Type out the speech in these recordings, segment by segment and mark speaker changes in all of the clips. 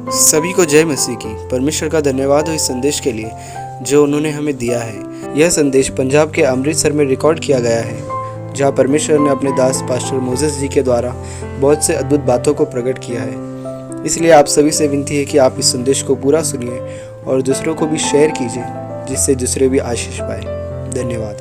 Speaker 1: सभी को जय मसीह की। परमेश्वर का धन्यवाद हो इस संदेश के लिए जो उन्होंने हमें दिया है। यह संदेश पंजाब के अमृतसर में रिकॉर्ड किया गया है, जहां परमेश्वर ने अपने दास पास्टर मोसेस जी के द्वारा बहुत से अद्भुत बातों को प्रकट किया है। इसलिए आप सभी से विनती है कि आप इस संदेश को पूरा सुनिए और दूसरों को भी शेयर कीजिए, जिससे दूसरे भी आशीष पाए। धन्यवाद।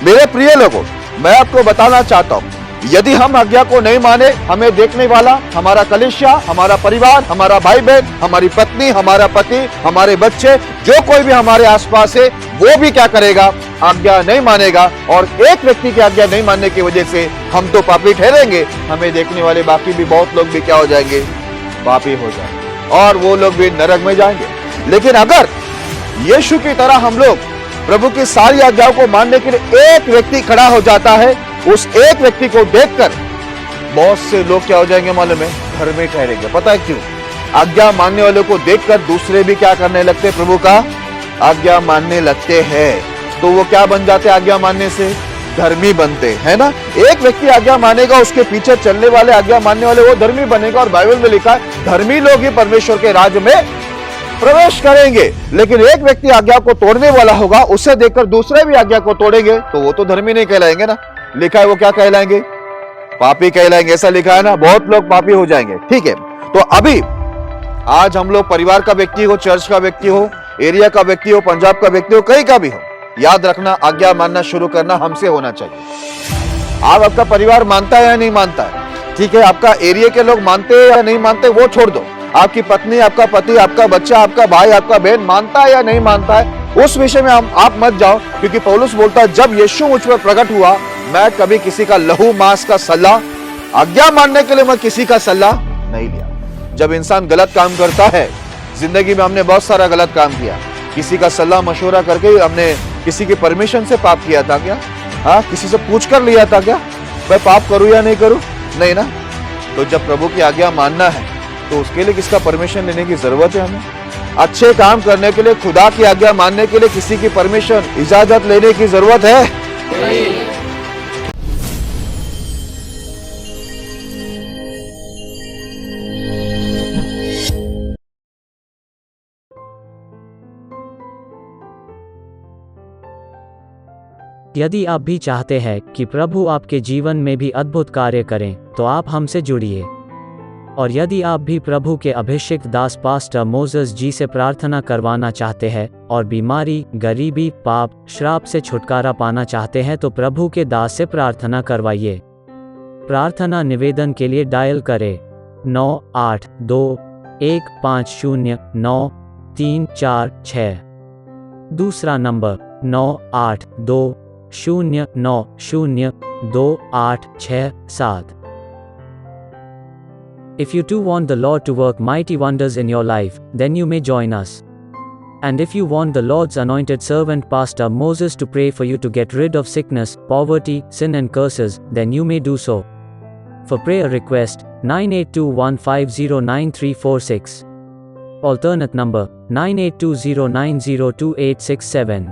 Speaker 2: मेरे प्रिय लोगों, मैं आपको बताना चाहता हूं, यदि हम आज्ञा को नहीं माने, हमें देखने वाला हमारा कलीसिया, हमारा परिवार, हमारा भाई बहन, हमारी पत्नी, हमारा पति, हमारे बच्चे, जो कोई भी हमारे आसपास है, वो भी क्या करेगा? आज्ञा नहीं मानेगा। और एक व्यक्ति की आज्ञा नहीं मानने की वजह से हम तो पापी ठहरेंगे, हमें देखने वाले बाकी भी बहुत लोग भी क्या हो जाएंगे? पापी हो जाएंगे और वो लोग भी नरक में जाएंगे। लेकिन अगर यीशु की तरह हम लोग प्रभु की सारी आज्ञाओं को मानने के लिए एक व्यक्ति खड़ा हो जाता है, उस एक व्यक्ति को देखकर बहुत से लोग क्या हो जाएंगे मालूम है? घर में ठहरेंगे। पता है क्यों? आज्ञा मानने वालों को देखकर दूसरे भी क्या करने लगते हैं? प्रभु का आज्ञा मानने लगते हैं। तो वो क्या बन जाते हैं? आज्ञा मानने से धर्मी बनते हैं ना। एक व्यक्ति आज्ञा मानेगा, उसके पीछे चलने वाले आज्ञा मानने वाले, वो धर्मी बनेगा। और बाइबल में लिखा है धर्मी लोग ही परमेश्वर के राज्य में प्रवेश करेंगे। लेकिन एक व्यक्ति आज्ञा को तोड़ने वाला होगा, उसे देखकर दूसरे भी आज्ञा को तोड़ेंगे, तो वो तो धर्मी नहीं कहलाएंगे ना। लिखा है वो क्या कहलाएंगे? पापी कहलाएंगे। ऐसा लिखा है ना, बहुत लोग पापी हो जाएंगे। ठीक है, तो अभी आज हम लोग परिवार का व्यक्ति हो, चर्च का व्यक्ति हो, एरिया का व्यक्ति हो, पंजाब का व्यक्ति हो, कहीं का भी हो, याद रखना आज्ञा मानना शुरू करना हमसे होना चाहिए। आप आपका परिवार मानता है या नहीं मानता है? ठीक है, आपका एरिया के लोग मानते हैं या नहीं मानते, वो छोड़ दो। आपकी पत्नी, आपका पति, आपका बच्चा, आपका भाई, आपका बहन मानता है या नहीं मानता है, उस विषय में आप मत जाओ। क्योंकि पौलुस बोलता है जब यीशु मुझ पर प्रकट हुआ, मैं कभी किसी का लहू मांस का सलाह, आज्ञा मानने के लिए मैं किसी का सलाह नहीं लिया। जब इंसान गलत काम करता है, जिंदगी में हमने बहुत सारा गलत काम किया, किसी का सलाह मशवरा करके हमने किसी की परमिशन से पाप किया था क्या? हाँ, किसी से पूछ कर लिया था क्या मैं पाप करूं या नहीं करूं? नहीं ना। तो जब प्रभु की आज्ञा मानना है तो उसके लिए किसका परमिशन लेने की जरूरत है? हमें अच्छे काम करने के लिए, खुदा की आज्ञा मानने के लिए किसी की परमिशन, इजाजत लेने की जरूरत है? नहीं।
Speaker 3: यदि आप भी चाहते हैं कि प्रभु आपके जीवन में भी अद्भुत कार्य करें, तो आप हमसे जुड़िए। और यदि आप भी प्रभु के अभिषिक्त दास पास्टर मोसेस जी से प्रार्थना करवाना चाहते हैं और बीमारी, गरीबी, पाप, श्राप से छुटकारा पाना चाहते हैं, तो प्रभु के दास से प्रार्थना करवाइए। प्रार्थना निवेदन के लिए डायल करें 9821509346। दूसरा number 9820902867। If you too want the Lord to work mighty wonders in your life, then you may join us. And if you want the Lord's anointed servant Pastor Moses to pray for you to get rid of sickness, poverty, sin and curses, then you may do so. For prayer request, 9821509346. Alternate number, 9820902867.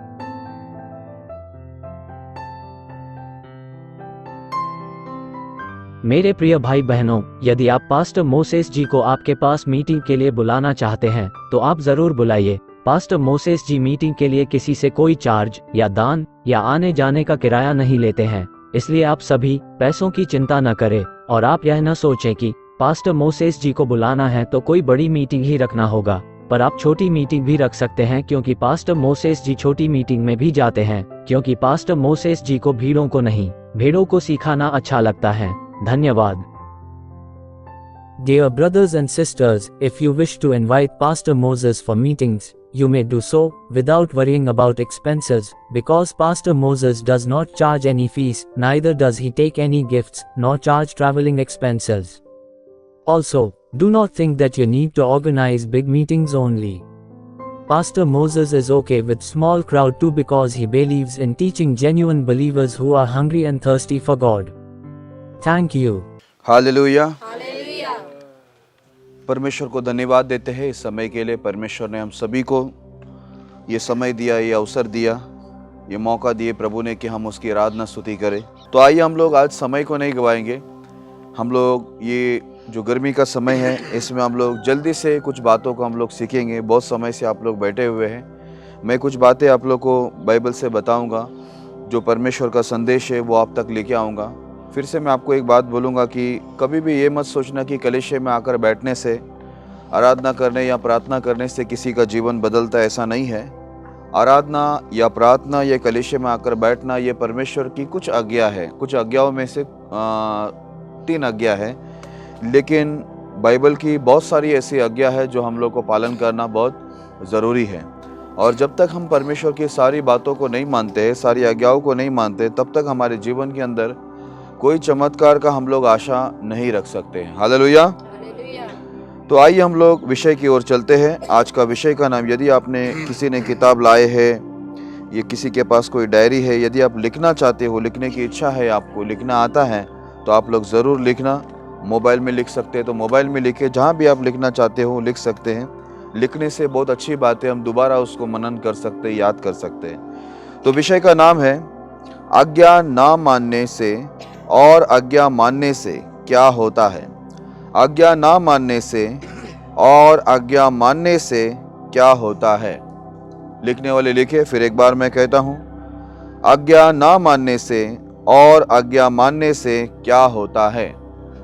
Speaker 3: मेरे प्रिय भाई बहनों, यदि आप pastor Moses जी को आपके पास meeting के लिए बुलाना चाहते हैं, तो आप जरूर बुलाइए। पास्टर मोसेस जी मीटिंग के लिए किसी से कोई चार्ज या दान या आने जाने का किराया नहीं लेते हैं। इसलिए आप सभी पैसों की चिंता न करें और आप यह न सोचें कि पास्टर मोसेस जी को बुलाना है तो कोई बड़ी मीटिंग ही रखना होगा। पर आप छोटी मीटिंग भी रख सकते हैं, क्योंकि पास्टर मोसेस जी छोटी मीटिंग में भी जाते हैं। क्योंकि पास्टर मोसेस जी को भीड़ों को नहीं, भेड़ों को सिखाना अच्छा लगता है। धन्यवाद। Dear brothers and sisters, if you wish to invite Pastor Moses for meetings, you may do so without worrying about expenses, because Pastor Moses does not charge any fees, neither does he take any gifts, nor charge traveling expenses. Also, do not think that you need to organize big meetings only. Pastor Moses is okay with small crowd too because he believes in teaching genuine believers who are hungry and thirsty for God. Thank you.
Speaker 2: Hallelujah. परमेश्वर को धन्यवाद देते हैं इस समय के लिए। परमेश्वर ने हम सभी को ये समय दिया, ये अवसर दिया, ये मौका दिए प्रभु ने कि हम उसकी आराधना स्तुति करें। तो आइए हम लोग आज समय को नहीं गवाएंगे। हम लोग ये जो गर्मी का समय है इसमें हम लोग जल्दी से कुछ बातों को हम लोग सीखेंगे। बहुत समय से आप लोग बैठे हुए हैं, मैं कुछ बातें आप लोग को बाइबल से बताऊंगा, जो परमेश्वर का संदेश है वो आप तक लेके आऊँगा। फिर से मैं आपको एक बात बोलूँगा कि कभी भी ये मत सोचना कि कलीसिया में आकर बैठने से, आराधना करने या प्रार्थना करने से किसी का जीवन बदलता है, ऐसा नहीं है। आराधना या प्रार्थना या कलीसिया में आकर बैठना ये परमेश्वर की कुछ आज्ञा है। कुछ आज्ञाओं में से 3 आज्ञा है, लेकिन बाइबल की बहुत सारी ऐसी आज्ञा है जो हम लोग को पालन करना बहुत ज़रूरी है। और जब तक हम परमेश्वर की सारी बातों को नहीं मानते, सारी आज्ञाओं को नहीं मानते, तब तक हमारे जीवन के अंदर कोई चमत्कार का हम लोग आशा नहीं रख सकते। हालेलुया। तो आइए हम लोग विषय की ओर चलते हैं। आज का विषय का नाम, यदि आपने किसी ने किताब लाए है, ये किसी के पास कोई डायरी है, यदि आप लिखना चाहते हो, लिखने की इच्छा है, आपको लिखना आता है, तो आप लोग ज़रूर लिखना। मोबाइल में लिख सकते हैं तो मोबाइल में लिखे, जहाँ भी आप लिखना चाहते हो लिख सकते हैं। लिखने से बहुत अच्छी बात है, हम दोबारा उसको मनन कर सकते हैं, याद कर सकते हैं। तो विषय का नाम है आज्ञा ना मानने से और आज्ञा मानने से क्या होता है। आज्ञा ना मानने से और आज्ञा मानने से क्या होता है। लिखने वाले लिखे, फिर एक बार मैं कहता हूँ, आज्ञा ना मानने से और आज्ञा मानने से क्या होता है।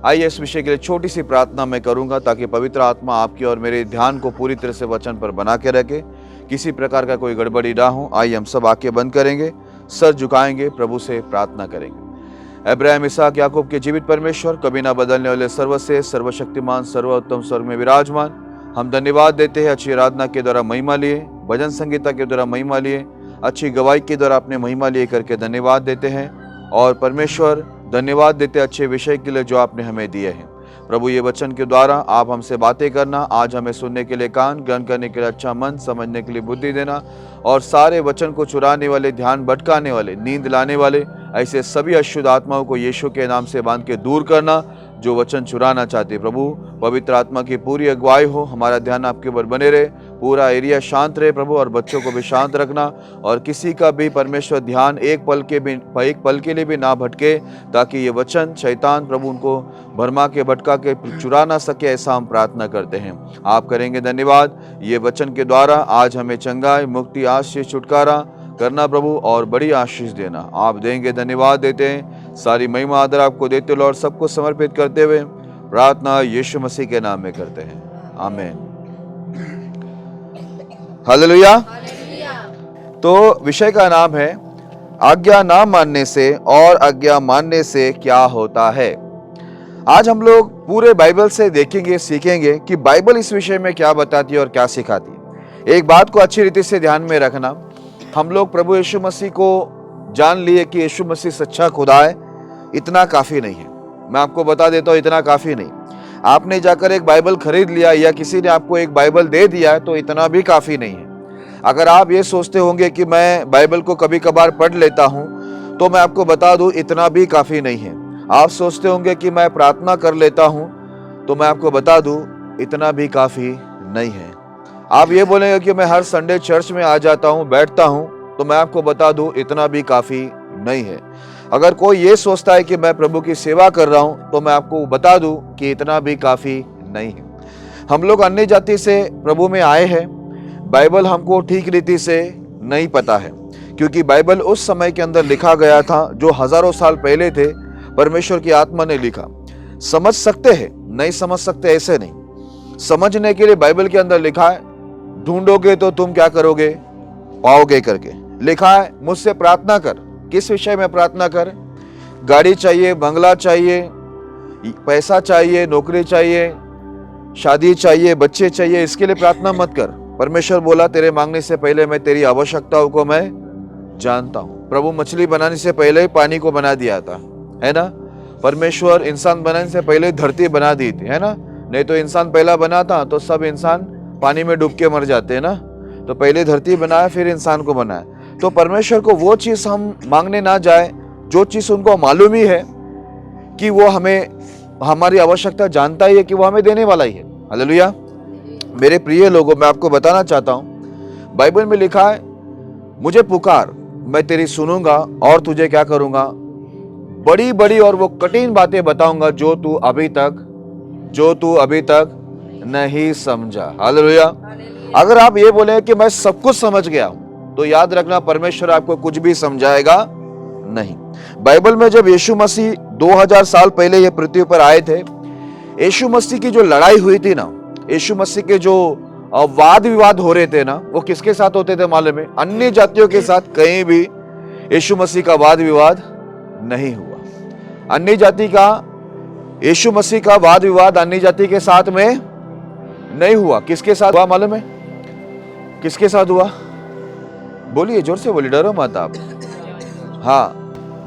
Speaker 2: आइए इस विषय के लिए छोटी सी प्रार्थना मैं करूंगा ताकि पवित्र आत्मा आपकी और मेरे ध्यान को पूरी तरह से वचन पर बना के रखे, किसी प्रकार का कोई गड़बड़ी ना हो। आइए हम सब आंखें बंद करेंगे, सर झुकाएंगे, प्रभु से प्रार्थना करेंगे। अब्राहम, इसहाक, याकूब के जीवित परमेश्वर, कभी ना बदलने वाले, सर्वश्रेष्ठ, सर्वशक्तिमान, सर्वोत्तम, स्वर्ग में विराजमान, हम धन्यवाद देते हैं अच्छी आराधना के द्वारा महिमा लिए, भजन संगीता के द्वारा महिमा लिए, अच्छी गवाही के द्वारा अपने महिमा लिए करके धन्यवाद देते हैं। और परमेश्वर धन्यवाद देते अच्छे विषय के लिए जो आपने हमें दिए हैं। प्रभु, ये वचन के द्वारा आप हमसे बातें करना, आज हमें सुनने के लिए कान, ग्रहण करने के लिए अच्छा मन, समझने के लिए बुद्धि देना, और सारे वचन को चुराने वाले, ध्यान भटकाने वाले, नींद लाने वाले, ऐसे सभी अशुद्ध आत्माओं को यीशु के नाम से बांध के दूर करना जो वचन चुराना चाहते। प्रभु, पवित्र आत्मा की पूरी अगुवाई हो, हमारा ध्यान आपके ऊपर बने रहे, पूरा एरिया शांत रहे प्रभु, और बच्चों को भी शांत रखना, और किसी का भी परमेश्वर ध्यान एक पल के लिए भी ना भटके, ताकि ये वचन शैतान प्रभु उनको भरमा के भटका के चुरा ना सके, ऐसा हम प्रार्थना करते हैं। आप करेंगे धन्यवाद। ये वचन के द्वारा आज हमें चंगाई, मुक्ति, आशीष, छुटकारा करना प्रभु, और बड़ी आशीष देना आप देंगे। धन्यवाद देते हैं, सारी महिमा आदर आपको देते हो और सबको समर्पित करते हुए प्रार्थना यीशु मसीह के नाम में करते हैं, आमीन। हालेलुया। तो विषय का नाम है आज्ञा ना मानने से और आज्ञा मानने से क्या होता है। आज हम लोग पूरे बाइबल से देखेंगे, सीखेंगे कि बाइबल इस विषय में क्या बताती है और क्या सिखाती है। एक बात को अच्छी रीति से ध्यान में रखना, हम लोग प्रभु यीशु मसीह को जान लिए कि यीशु मसीह सच्चा खुदा है, इतना काफी नहीं है। मैं आपको बता देता हूँ, इतना काफी नहीं। आपने जाकर एक बाइबल खरीद लिया या किसी ने आपको एक बाइबल दे दिया है तो इतना भी काफी नहीं है। अगर आप ये सोचते होंगे कि मैं बाइबल को कभी कभार पढ़ लेता हूँ, तो मैं आपको बता दूं इतना भी काफी नहीं है। आप सोचते होंगे कि मैं प्रार्थना कर लेता हूँ, तो मैं आपको बता दूं इतना भी काफी नहीं है। आप ये बोलेंगे कि मैं हर संडे चर्च में आ जाता हूँ, बैठता हूँ, तो मैं आपको बता दूं इतना भी काफी नहीं है। अगर कोई ये सोचता है कि मैं प्रभु की सेवा कर रहा हूं, तो मैं आपको बता दूं कि इतना भी काफी नहीं है। हम लोग अन्य जाति से प्रभु में आए हैं, बाइबल हमको ठीक रीति से नहीं पता है, क्योंकि बाइबल उस समय के अंदर लिखा गया था जो हजारों साल पहले थे, परमेश्वर की आत्मा ने लिखा। समझ सकते हैं, नहीं समझ सकते ऐसे नहीं, समझने के लिए बाइबल के अंदर लिखा है, ढूंढोगे तो तुम क्या करोगे, पाओगे करके लिखा है। मुझसे प्रार्थना कर, किस विषय में प्रार्थना कर, गाड़ी चाहिए, बंगला चाहिए, पैसा चाहिए, नौकरी चाहिए, शादी चाहिए, बच्चे चाहिए, इसके लिए प्रार्थना मत कर। परमेश्वर बोला तेरे मांगने से पहले मैं तेरी आवश्यकताओं को मैं जानता हूं। प्रभु मछली बनाने से पहले पानी को बना दिया था, है ना। परमेश्वर इंसान बनाने से पहले धरती बना दी थी, है ना। नहीं तो इंसान पहला बना था तो सब इंसान पानी में डूब के मर जाते हैं ना। तो पहले धरती बनाया फिर इंसान को बनाया। तो परमेश्वर को वो चीज हम मांगने ना जाए जो चीज उनको मालूम ही है कि वो हमें, हमारी आवश्यकता जानता ही है कि वो हमें देने वाला ही है। हालेलुया। मेरे प्रिय लोगों, मैं आपको बताना चाहता हूं, बाइबल में लिखा है, मुझे पुकार, मैं तेरी सुनूंगा और तुझे क्या करूंगा, बड़ी बड़ी और वो कठिन बातें बताऊंगा जो तू अभी तक नहीं समझा। हालेलुया। अगर आप ये बोले कि मैं सब कुछ समझ गया हूं, तो याद रखना परमेश्वर आपको कुछ भी समझाएगा नहीं। बाइबल में जब यीशु मसीह 2000 साल पहले ये पृथ्वी पर आए थे, यीशु मसीह की जो लड़ाई हुई थी ना, यीशु मसीह के जो वाद विवाद हो रहे थे ना, वो किसके साथ होते थे मालूम है? अन्य जातियों के साथ कहीं भी यीशु मसीह का वाद विवाद नहीं हुआ। अन्य जाति का, यीशु मसीह का वाद विवाद अन्य जाति के साथ में नहीं हुआ। किसके साथ हुआ मालूम है? किसके साथ हुआ? बोलिए, जोर से बोलिए, डरो मत आप। हाँ,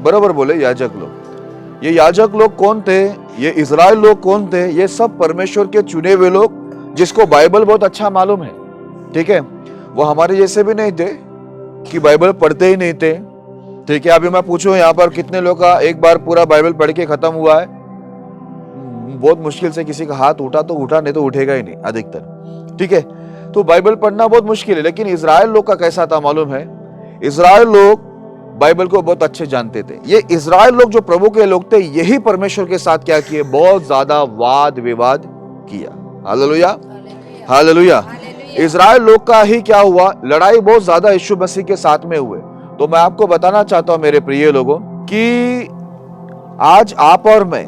Speaker 2: बराबर बोले, याजक लोग। ये याजक लोग कौन थे? ये इजराइल लोग कौन थे? ये सब परमेश्वर के चुने हुए लोग जिसको बाइबल बहुत अच्छा मालूम है। ठीक है, वो हमारे जैसे भी नहीं थे कि बाइबल पढ़ते ही नहीं थे। ठीक है, अभी मैं पूछूं यहाँ पर कितने लोग का एक बार पूरा बाइबल पढ़ के खत्म हुआ है? बहुत मुश्किल से किसी का हाथ उठा तो उठा, नहीं तो उठेगा ही नहीं अधिकतर। ठीक है, तो बाइबल पढ़ना बहुत मुश्किल है। लेकिन इजराइल लोग का कैसा था मालूम है? इजराइल लोग बाइबल को बहुत अच्छे जानते थे। ये इजराइल लोग जो प्रभु के लोग थे, यही परमेश्वर के साथ क्या किए? बहुत ज्यादा वाद विवाद किया। Hallelujah, hallelujah. इजराइल लोग का ही क्या हुआ? लड़ाई बहुत ज्यादा यीशु मसीह के साथ में हुए। तो मैं आपको बताना चाहता हूं मेरे प्रिय लोगों कि आज आप और मैं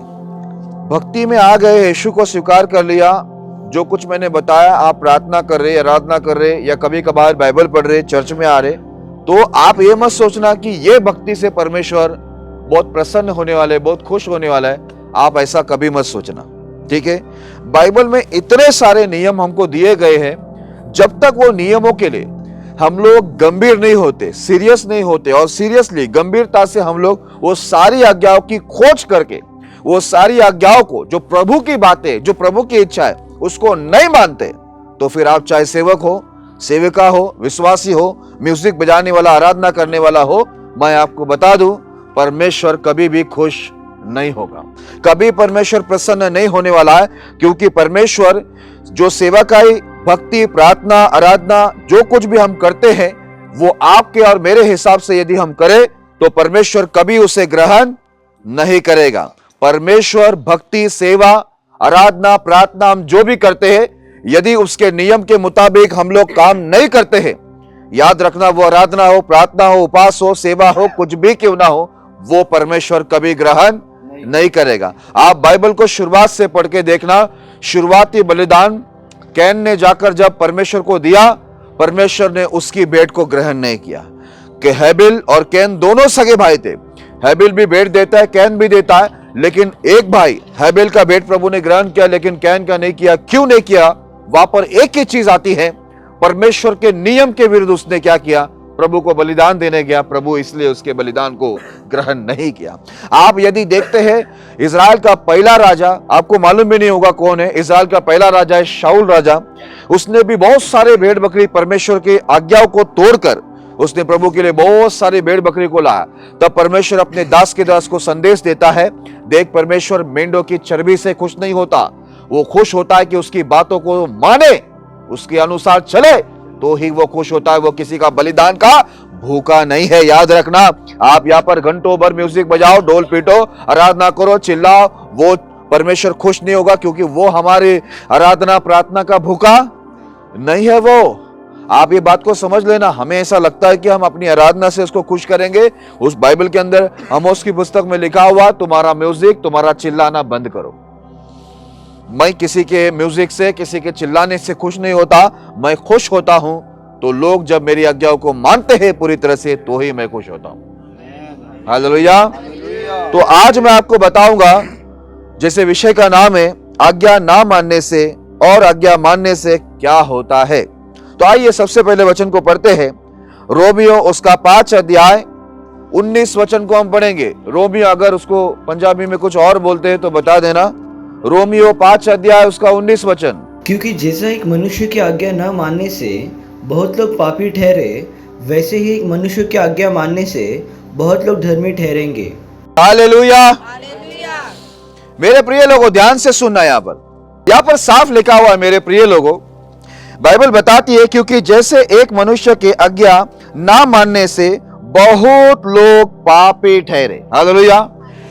Speaker 2: भक्ति में आ गए, यीशु को स्वीकार कर लिया। जो कुछ मैंने बताया, आप प्रार्थना कर रहे, आराधना कर रहे, या कभी कभार बाइबल पढ़ रहे, चर्च में आ रहे, तो आप ये मत सोचना कि ये भक्ति से परमेश्वर बहुत प्रसन्न होने वाला है, बहुत खुश होने वाला है। आप ऐसा कभी मत सोचना। ठीक है, बाइबल में इतने सारे नियम हमको दिए गए हैं, जब तक वो नियमों के लिए हम लोग गंभीर नहीं होते, सीरियस नहीं होते, और सीरियसली गंभीरता से हम लोग वो सारी आज्ञाओं की खोज करके, वो सारी आज्ञाओं को, जो प्रभु की बातें, जो प्रभु की इच्छा है, उसको नहीं मानते, तो फिर आप चाहे सेवक हो, सेविका हो, विश्वासी हो, म्यूजिक बजाने वाला, आराधना करने वाला हो, मैं आपको बता दूं, परमेश्वर कभी भी खुश नहीं होगा, कभी परमेश्वर प्रसन्न नहीं होने वाला है। क्योंकि परमेश्वर जो सेवकाई, भक्ति, प्रार्थना, आराधना, जो कुछ भी हम करते हैं, वो आपके और मेरे हिसाब से यदि हम करें, तो परमेश्वर कभी उसे ग्रहण नहीं करेगा। परमेश्वर भक्ति, सेवा, आराधना, प्रार्थना हम जो भी करते हैं, यदि उसके नियम के मुताबिक हम लोग काम नहीं करते हैं, याद रखना, वो आराधना हो, प्रार्थना हो, उपास हो, सेवा हो, कुछ भी क्यों ना हो, वो परमेश्वर कभी ग्रहण नहीं करेगा। आप बाइबल को शुरुआत से पढ़ के देखना। शुरुआती बलिदान कैन ने जाकर जब परमेश्वर को दिया, परमेश्वर ने उसकी भेंट को ग्रहण नहीं किया। कि हैबिल और कैन दोनों सगे भाई थे। हैबिल भी भेंट देता है, कैन भी देता है, लेकिन एक भाई हैबिल का भेंट प्रभु ने ग्रहण किया, लेकिन कैन का नहीं किया। क्यों नहीं किया? वहां पर एक ही चीज आती है, परमेश्वर के नियम के विरुद्ध उसने क्या किया? प्रभु को बलिदान देने गया। प्रभु इसलिए उसके बलिदान को ग्रहण नहीं किया। आप यदि देखते हैं, इजराइल का पहला राजा, आपको मालूम भी नहीं होगा कौन है। इजराइल का पहला राजा है शाऊल राजा। उसने भी बहुत सारे भेड़ बकरी, परमेश्वर की आज्ञाओं को तोड़कर उसने प्रभु के लिए बहुत सारे भेड़ बकरी को लाया। तब परमेश्वर अपने दास के दास को संदेश देता है, देख, परमेश्वर मेंढों की चर्बी से खुश नहीं होता, वो खुश होता है कि उसकी बातों को माने, उसके अनुसार चले, तो ही वो खुश होता है। वो किसी का बलिदान का भूखा नहीं है। याद रखना, आप यहाँ पर घंटों भर म्यूजिक बजाओ, ढोल पीटो, आराधना करो, चिल्लाओ, वो परमेश्वर खुश नहीं होगा, क्योंकि वो हमारी आराधना प्रार्थना का भूखा नहीं है। वो, आप ये बात को समझ लेना। हमें ऐसा लगता है कि हम अपनी आराधना से उसको खुश करेंगे। उस बाइबल के अंदर आमोस की पुस्तक में लिखा हुआ, तुम्हारा म्यूजिक, तुम्हारा चिल्लाना बंद करो। मैं किसी के म्यूजिक से, किसी के चिल्लाने से खुश नहीं होता। मैं खुश होता हूं तो लोग जब मेरी आज्ञाओं को मानते हैं पूरी तरह से, तो ही मैं खुश होता हूं। हालेलुया। तो आज मैं आपको बताऊंगा, जैसे विषय का नाम है आज्ञा ना मानने से और आज्ञा मानने से क्या होता है। तो आइए सबसे पहले वचन को पढ़ते हैं। रोमियो उसका 5 अध्याय 19 वचन को हम पढ़ेंगे। रोमियो, अगर उसको पंजाबी में कुछ और बोलते हैं तो बता देना। रोमियो 5 अध्याय उसका 19 वचन।
Speaker 4: क्योंकि जैसा एक मनुष्य की आज्ञा न मानने से बहुत लोग पापी ठहरे, वैसे ही एक मनुष्य की आज्ञा मानने से बहुत लोग धर्मी ठहरेंगे।
Speaker 2: हालेलुया। मेरे प्रिय लोगों, ध्यान से सुनना। यहां पर साफ लिखा हुआ है मेरे प्रिय लोगों, बाइबल बताती है, क्योंकि जैसे एक मनुष्य की आज्ञा ना मानने से बहुत लोग पापी ठहरे। हालेलुया।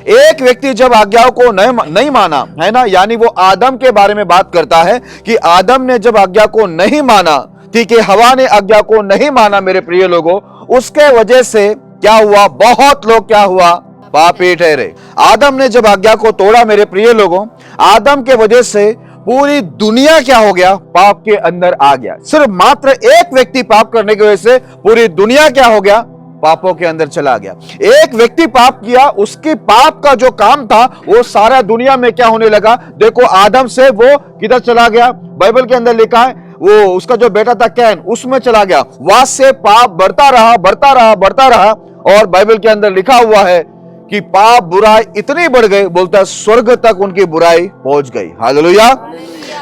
Speaker 2: एक व्यक्ति जब आज्ञाओं को नहीं माना, है ना, यानी वो आदम के बारे में बात करता है कि आदम ने जब आज्ञा को नहीं माना, ठीक है, हवा ने आज्ञा को नहीं माना मेरे प्रिय लोगों, उसके वजह से क्या हुआ, बहुत लोग क्या हुआ, पापी ठहरे। आदम ने जब आज्ञा को तोड़ा मेरे प्रिय लोगों, आदम के वजह से पूरी दुनिया क्या हो गया, पाप के अंदर आ गया। सिर्फ मात्र एक व्यक्ति पाप करने की वजह से पूरी दुनिया क्या हो गया, पापों के अंदर चला गया। एक व्यक्ति पाप किया, उसकी पाप का जो काम था वो सारा दुनिया में क्या होने लगा। देखो आदम से वो किधर चला गया, बाइबल के अंदर लिखा है वो उसका जो बेटा था कैन, उसमें चला गया। वहां से पाप बढ़ता रहा, बढ़ता रहा, बढ़ता रहा, और बाइबल के अंदर लिखा हुआ है कि पाप बुराई इतनी बढ़ गई, बोलता है स्वर्ग तक उनकी बुराई पहुंच गई। हालेलुया।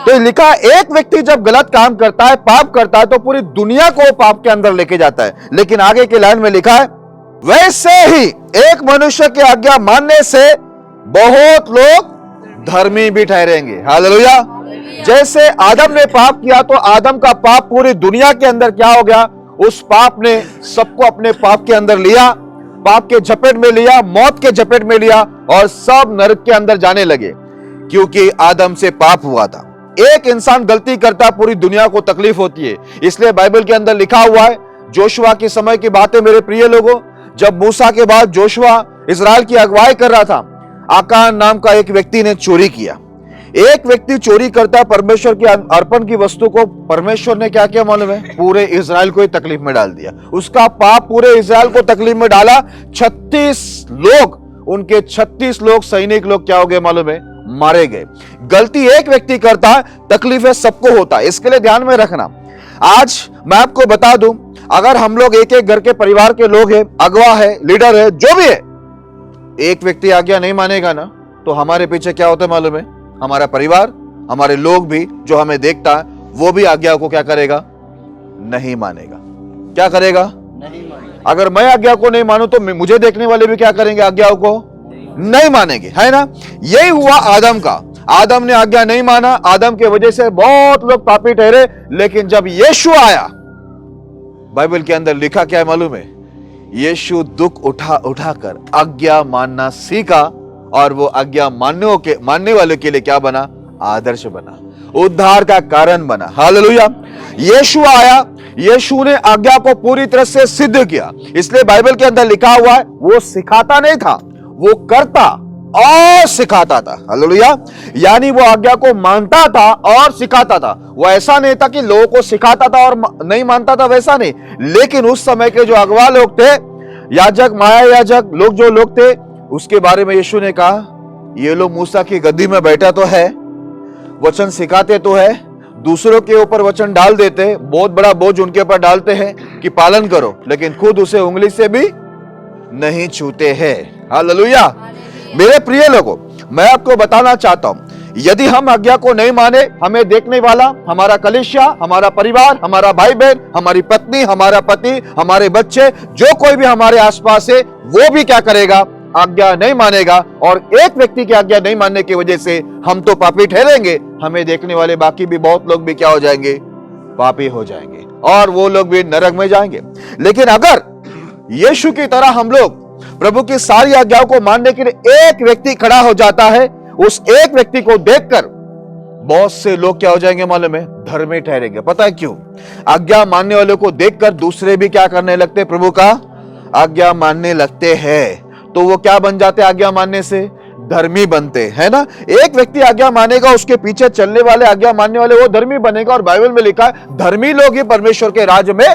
Speaker 2: तो लिखा, एक व्यक्ति जब गलत काम करता है, पाप करता है, तो पूरी दुनिया को पाप के अंदर लेके जाता है। लेकिन आगे की लाइन में लिखा है, वैसे ही एक मनुष्य की आज्ञा मानने से बहुत लोग धर्मी भी ठहरेंगे। हालेलुया। जैसे आदम ने पाप किया तो आदम का पाप पूरी दुनिया के अंदर क्या हो गया, उस पाप ने सबको अपने पाप के अंदर लिया, पाप के झपेट में लिया, मौत के झपेट में लिया, और सब नरक के अंदर जाने लगे, क्योंकि आदम से पाप हुआ था। एक इंसान गलती करता, पूरी दुनिया को तकलीफ होती है। इसलिए बाइबल के अंदर लिखा हुआ है, जोशुआ के समय की बात है मेरे प्रिय लोगों, जब मूसा के बाद जोशुआ इजराइल की अगुवाई कर रहा था, आकान नाम का एक व्यक्ति ने चोरी किया। एक व्यक्ति चोरी करता, परमेश्वर की अर्पण की वस्तु को, परमेश्वर ने क्या किया मालूम है, पूरे इजराइल को ही तकलीफ में डाल दिया। उसका पाप पूरे इजराइल को तकलीफ में डाला। 36 लोग, उनके 36 लोग सैनिक लोग क्या हो गए मालूम है, मारे गए। गलती एक व्यक्ति करता है, तकलीफें सबको होता है। इसके लिए ध्यान में रखना। आज मैं आपको बता दूं, अगर हम लोग एक एक घर के परिवार के लोग हैं, अगवा है, लीडर है, जो भी है, एक व्यक्ति आज्ञा नहीं मानेगा ना, तो हमारे पीछे क्या होता है मालूम है, हमारा परिवार, हमारे लोग भी जो हमें देखता है, वो भी आज्ञा को क्या करेगा, नहीं मानेगा। क्या करेगा, नहीं मानेगा। अगर मैं आज्ञा को नहीं मानूं तो मुझे देखने वाले भी क्या करेंगे, आज्ञा को नहीं मानेंगे, है ना। यही हुआ आदम का। आदम ने आज्ञा नहीं माना, आदम के वजह से बहुत लोग पापी ठहरे। लेकिन जब यीशु आया, बाइबल के अंदर लिखा क्या है मालूम है, यीशु दुख उठाकर आज्ञा मानना सीखा, और वो आज्ञा मानने वाले के लिए क्या बना, आदर्श बना, उद्धार का कारण बना। हालेलुया। यीशु आया, यीशु ने आज्ञा को पूरी तरह से सिद्ध किया। इसलिए बाइबल के अंदर लिखा हुआ है, वो सिखाता नहीं था, वो करता और सिखाता था। हालेलुया। यानी वो आज्ञा को मानता था और सिखाता था। वो ऐसा नहीं था कि लोगों को सिखाता था और नहीं मानता था, वैसा नहीं। लेकिन उस समय के जो अगवा लोग थे, याजक, महायाजक लोग, जो लोग थे, उसके बारे में यीशु ने कहा, ये लोग मूसा की गद्दी में बैठा तो है, वचन सिखाते तो है, दूसरों के ऊपर वचन डाल देते, बहुत बड़ा बोझ उनके ऊपर डालते हैं कि पालन करो, लेकिन खुद उसे उंगली से भी नहीं छूते हैं। हालेलुया। मेरे प्रिय लोगों, मैं आपको बताना चाहता हूं, यदि हम आज्ञा को नहीं माने, हमें देखने वाला, हमारा कलीसिया, हमारा परिवार, हमारा भाई बहन, हमारी पत्नी, हमारा पति, हमारे बच्चे, जो कोई भी हमारे आसपास है, वो भी क्या करेगा, आज्ञा नहीं मानेगा। और एक व्यक्ति की आज्ञा नहीं मानने की वजह से हम तो पापी ठहरेंगे, हमें देखने वाले बाकी भी बहुत लोग भी क्या हो जाएंगे, पापी हो जाएंगे, और वो लोग भी नरक में जाएंगे। लेकिन अगर यीशु की तरह हम लोग प्रभु की सारी आज्ञाओं को मानने के लिए एक व्यक्ति खड़ा हो जाता है, उस एक व्यक्ति को देखकर बहुत से लोग क्या हो जाएंगे मालूम है, धर्मी ठहरेंगे। पता है क्यों? आज्ञा मानने वालों को देखकर दूसरे भी क्या करने लगते, प्रभु का आज्ञा मानने लगते हैं। तो वो क्या बन जाते, आज्ञा मानने से धर्मी बनते हैं ना। एक व्यक्ति आज्ञा मानेगा, उसके पीछे चलने वाले, आज्ञा मानने वाले, वो धर्मी बनेगा। और बाइबल में लिखा है, धर्मी लोग ही परमेश्वर के राज्य में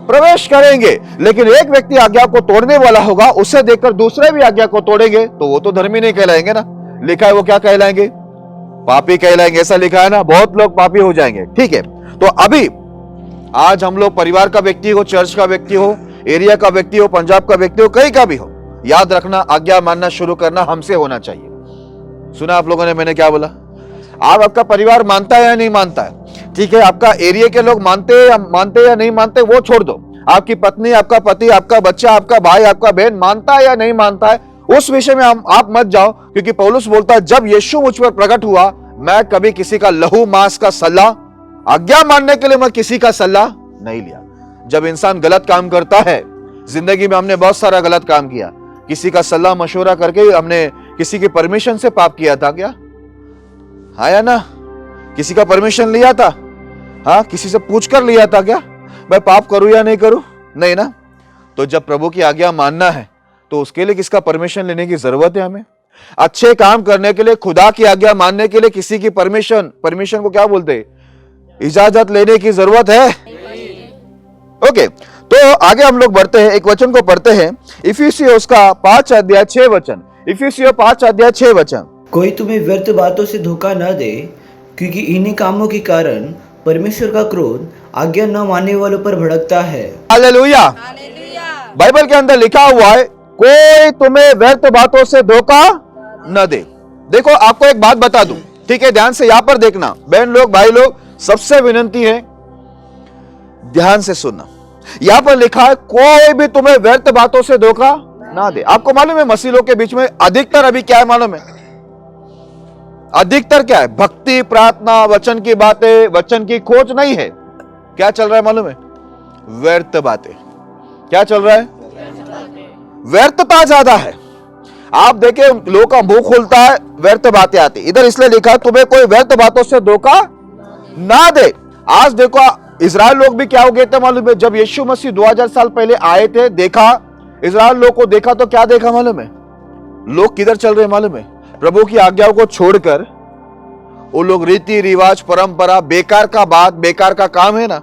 Speaker 2: प्रवेश करेंगे। लेकिन एक व्यक्ति आज्ञा को तोड़ने वाला होगा, उसे देखकर दूसरे भी आज्ञा को तोड़ेंगे, तो वो तो धर्मी नहीं कहलाएंगे ना। लिखा है वो क्या कहलाएंगे, पापी कहलाएंगे। ऐसा लिखा है ना, बहुत लोग पापी हो जाएंगे। ठीक है, तो अभी आज हम लोग परिवार का व्यक्ति हो, चर्च का व्यक्ति हो, एरिया का व्यक्ति हो, पंजाब का व्यक्ति हो, कहीं का भी हो, याद रखना, आज्ञा मानना शुरू करना हमसे होना चाहिए। सुना आप लोगों ने मैंने क्या बोला? आपका परिवार मानता है या नहीं मानता है? ठीक है, आपका एरिया के लोग मानते या नहीं मानते वो छोड़ दो, आपकी पत्नी, आपका पति, आपका बच्चा, आपका भाई, आपका बहन मानता है या नहीं मानता है, उस विषय में आप मत जाओ, क्योंकि पौलुस बोलता है जब यीशु मुझ पर प्रकट हुआ, मैं कभी किसी का लहू मांस का सलाह, आज्ञा मानने के लिए मैं किसी का सलाह नहीं लिया। जब इंसान गलत काम करता है, जिंदगी में हमने बहुत सारा गलत काम किया, किसी का सलाह मशवरा करके हमने किसी की परमिशन से पाप किया था क्या? हाँ या ना? किसी का परमिशन लिया था? हाँ, किसी से पूछ कर लिया था क्या मैं पाप करूं या नहीं करूं? नहीं ना। तो जब प्रभु की आज्ञा मानना है तो उसके लिए किसका परमिशन लेने की जरूरत है? हमें अच्छे काम करने के लिए, खुदा की आज्ञा मानने के लिए किसी की परमिशन को क्या बोलते हैं? इजाजत लेने की जरूरत है? ओके, तो आगे हम लोग बढ़ते हैं, एक वचन को पढ़ते हैं, इफिसियों उसका 5 अध्याय 6 वचन। इफिसियों 5 अध्याय 6 वचन।
Speaker 4: कोई तुम्हें व्यर्थ बातों से धोखा न दे, क्योंकि इन्हीं कामों के कारण परमेश्वर का क्रोध आज्ञा न मानने वालों पर भड़कता है।
Speaker 2: हालेलुया। बाइबल के अंदर लिखा हुआ है कोई तुम्हें व्यर्थ बातों से धोखा न दे। देखो, आपको एक बात बता दूं, ठीक है, ध्यान से यहां पर देखना, बहन लोग, भाई लोग, सबसे विनंती है ध्यान से सुनना। यहां पर लिखा है कोई भी तुम्हें व्यर्थ बातों से धोखा ना दे। आपको मालूम है मसीह लोग के बीच में अधिकतर अभी क्या है मालूम है? अधिकतर क्या है? भक्ति, प्रार्थना, वचन की बातें, वचन की खोज नहीं है। क्या चल रहा है मालूम है? व्यर्थ बातें। क्या चल रहा है? व्यर्थता ज्यादा है। आप देखें लोगों का मुंह खुलता है, व्यर्थ बातें आती। इधर इसलिए लिखा है तुम्हें कोई व्यर्थ बातों से धोखा ना दे। आज देखो इजराइल लोग भी क्या हो गए थे मालूम है? जब यीशु मसीह 2000 साल पहले आए थे, देखा इजराइल लोग को, देखा तो क्या देखा मालूम है? लोग किधर चल रहे मालूम है? प्रभु की आज्ञाओं को छोड़कर वो लोग रीति रिवाज, परंपरा, बेकार का बात, बेकार का काम है ना,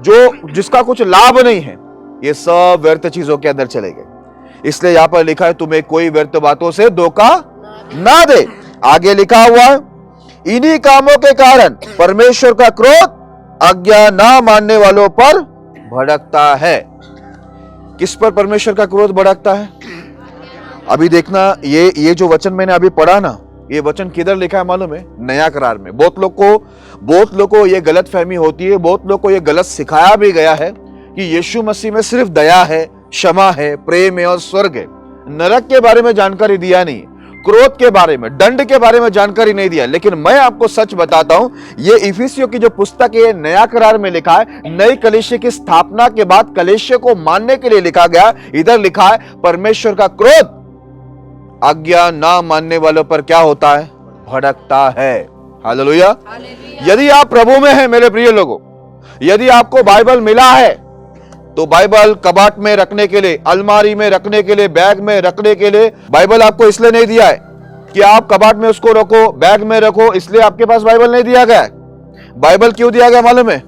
Speaker 2: जो जिसका कुछ लाभ नहीं है, ये सब व्यर्थ चीजों के अंदर चले गए। इसलिए यहां पर लिखा है तुम्हें कोई व्यर्थ बातों से धोखा ना दे। आगे लिखा हुआ है इन्हीं कामों के कारण परमेश्वर का क्रोध आज्ञा ना मानने वालों पर भड़कता है। किस पर परमेश्वर का क्रोध भड़कता है? अभी देखना, ये जो वचन मैंने अभी पढ़ा ना, ये वचन किधर लिखा है मालूम है? नया करार में। बहुत लोग को ये गलत फहमी होती है, बहुत लोग को ये गलत सिखाया भी गया है कि यीशु मसीह में सिर्फ दया है, क्षमा है, प्रेम है और स्वर्ग है। नरक के बारे में जानकारी दिया नहीं, क्रोध के बारे में, दंड के बारे में जानकारी नहीं दिया। लेकिन मैं आपको सच बताता हूं, ये इफिसियों की जो पुस्तक है, नया करार में लिखा है, नई कलीसिया की स्थापना के बाद कलीसिया को मानने के लिए लिखा गया। इधर लिखा है परमेश्वर का क्रोध आज्ञा ना मानने वालों पर क्या होता है? भड़कता है। हालेलुया। यदि आप प्रभु में हैं मेरे प्रिय लोगों, यदि आपको बाइबल मिला है तो बाइबल कबाट में रखने के लिए, अलमारी में रखने के लिए, बैग में रखने के लिए बाइबल आपको इसलिए नहीं दिया है कि आप कबाट में उसको रखो, बैग में रखो, इसलिए आपके पास बाइबल नहीं दिया गया है। बाइबल क्यों दिया गया मालूम है?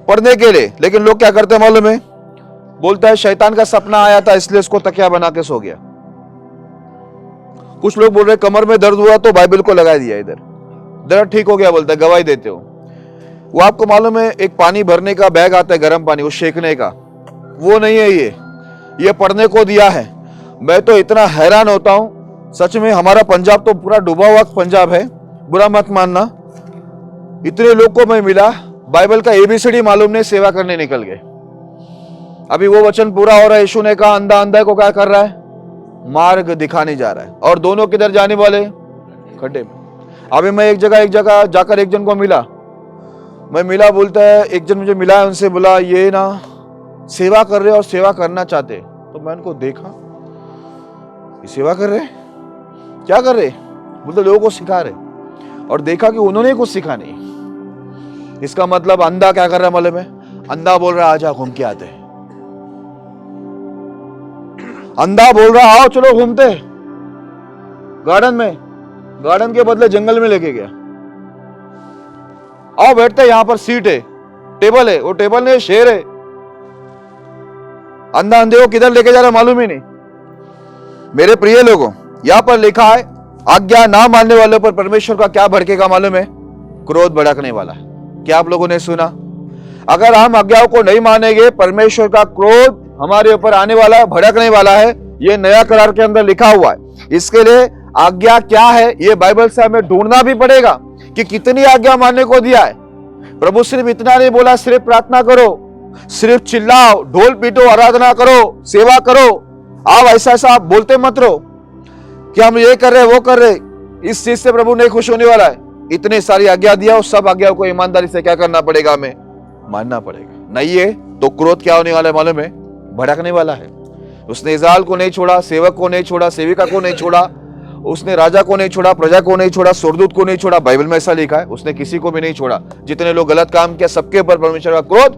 Speaker 2: पढ़ने के लिए। लेकिन लोग क्या करते हैं मालूम है? बोलता है शैतान का सपना आया था इसलिए उसको तकिया बना के सो गया। कुछ लोग बोल रहे कमर में दर्द हुआ तो बाइबल को लगा दिया, इधर दर्द ठीक हो गया, बोलता है गवाही देते हो। वो आपको मालूम है एक पानी भरने का बैग आता है, गर्म पानी, वो शेकने का, वो नहीं है ये पढ़ने को दिया है। मैं तो इतना हैरान होता हूं सच में। हमारा पंजाब तो पूरा डूबा हुआ पंजाब है, बुरा मत मानना। इतने लोग को मैं मिला, बाइबल का एबीसीडी मालूम नहीं, सेवा करने निकल गए। अभी वो वचन पूरा हो रहा है, यीशु ने कहा अंधा अंधा को क्या कर रहा है? मार्ग दिखाने जा रहा है। और दोनों किधर जाने वाले? खड्डे में। अभी मैं एक जगह जाकर एक जन को मिला, बोलता है, एक जन मुझे मिला है, उनसे बोला ये ना सेवा कर रहे और सेवा करना चाहते। तो मैं उनको देखा, ये सेवा कर रहे, क्या कर रहे? बोलते लोगों को सिखा रहे। और देखा कि उन्होंने कुछ सिखा नहीं। इसका मतलब अंधा क्या कर रहा है मालूम है? अंधा बोल रहा आजा घूम के आते। अंधा बोल रहा आओ चलो घूमते गार्डन में, गार्डन के बदले जंगल में लेके गया। आओ बैठते, यहां पर सीट है, टेबल है, वो टेबल नहीं शेर है। अंधा अंधे को किधर लेके जा रहा मालूम ही नहीं। मेरे प्रिय लोगों, यहां पर लिखा है आज्ञा ना मानने वालों पर परमेश्वर का क्या भड़केगा मालूम है? क्रोध भड़कने वाला। क्या आप लोगों ने सुना? अगर हम आज्ञाओं को नहीं मानेंगे, परमेश्वर का क्रोध हमारे ऊपर आने वाला है, भड़कने वाला है। ये नया करार के अंदर लिखा हुआ है। इसके लिए आज्ञा क्या है ये बाइबल से हमें ढूंढना भी पड़ेगा कि कितनी आज्ञा मानने को दिया है। प्रभु सिर्फ इतना नहीं बोला सिर्फ प्रार्थना करो, सिर्फ चिल्लाओ, ढोल पीटो, आराधना करो, सेवा करो। आप ऐसा आप बोलते मत रहो कि हम ये कर रहे वो कर रहे, इस चीज से प्रभु नहीं खुश होने वाला है। इतने सारी आज्ञा दिया, उस सब आज्ञा को ईमानदारी से क्या करना पड़ेगा, हमें मानना पड़ेगा। नहीं है तो क्रोध क्या होने वाला है मालूम है, भड़कने वाला है। उसने इज़राइल को नहीं छोड़ा, सेवक को नहीं छोड़ा, सेविका को नहीं छोड़ा, उसने राजा को नहीं छोड़ा, प्रजा को नहीं छोड़ा, सुरदूत को नहीं छोड़ा। बाइबल में ऐसा लिखा है, उसने किसी को भी नहीं छोड़ा। जितने लोग गलत काम किया सबके ऊपर परमेश्वर का क्रोध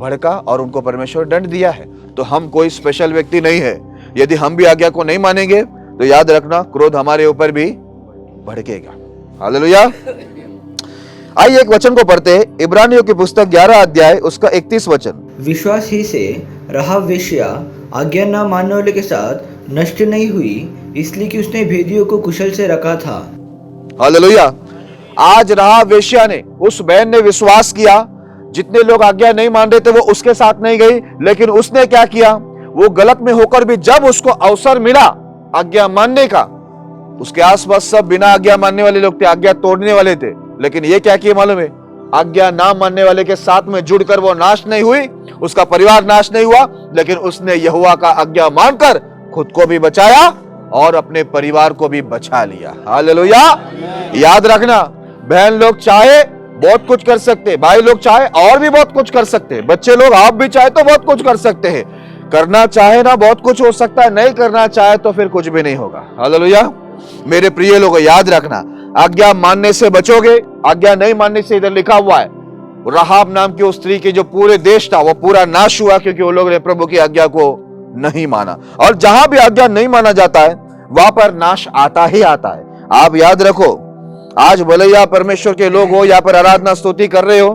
Speaker 2: भड़का और उनको परमेश्वर दंड दिया है। तो हम कोई स्पेशल व्यक्ति नहीं है। यदि हम भी आज्ञा को नहीं मानेंगे तो याद रखना क्रोध हमारे ऊपर भी भड़केगा। हालेलुया। आइए एक वचन को पढ़ते हैं, इब्रानियों की पुस्तक 11 अध्याय उसका 31 वचन।
Speaker 4: विश्वास ही से राहाब वेश्या आज्ञा न मानने वाले के साथ नष्ट नहीं हुई, इसलिए कि उसने भेदियों को कुशल से रखा था।
Speaker 2: हालेलुया। आज राहाब वेश्या ने, उस बहन ने विश्वास किया। जितने लोग आज्ञा नहीं मान रहे थे वो उसके साथ नहीं गई, लेकिन उसने क्या किया, वो गलत में होकर भी जब उसको अवसर मिला आज्ञा मानने का, उसके आसपास सब बिना आज्ञा मानने वाले लोग थे, आज्ञा तोड़ने वाले थे, लेकिन ये क्या किया मालूम है, आज्ञा ना मानने वाले के साथ में जुड़कर वो नाश नहीं हुई, उसका परिवार नाश नहीं हुआ, लेकिन उसने यहोवा का आज्ञा मानकर खुद को भी बचाया और अपने परिवार को भी बचा लिया। हालेलुया। याद रखना, बहन लोग चाहे बहुत कुछ कर सकते, भाई लोग चाहे और भी बहुत कुछ कर सकते, बच्चे लोग आप भी चाहे तो बहुत कुछ कर सकते हैं। करना चाहे ना बहुत कुछ हो सकता है, नहीं करना चाहे तो फिर कुछ भी नहीं होगा। हालेलुया। मेरे प्रिय लोगों, याद रखना, आज्ञा मानने से बचोगे, आज्ञा नहीं मानने से इधर लिखा हुआ है राहाब नाम की उस स्त्री के जो पूरे देश था वो पूरा नाश हुआ, क्योंकि वो लोग ने प्रभु की आज्ञा को नहीं माना। और जहां भी आज्ञा नहीं माना जाता है वहां पर नाश आता ही आता है। आप याद रखो, आज भले या परमेश्वर के लोग हो, या पर आराधना स्तुति कर रहे हो,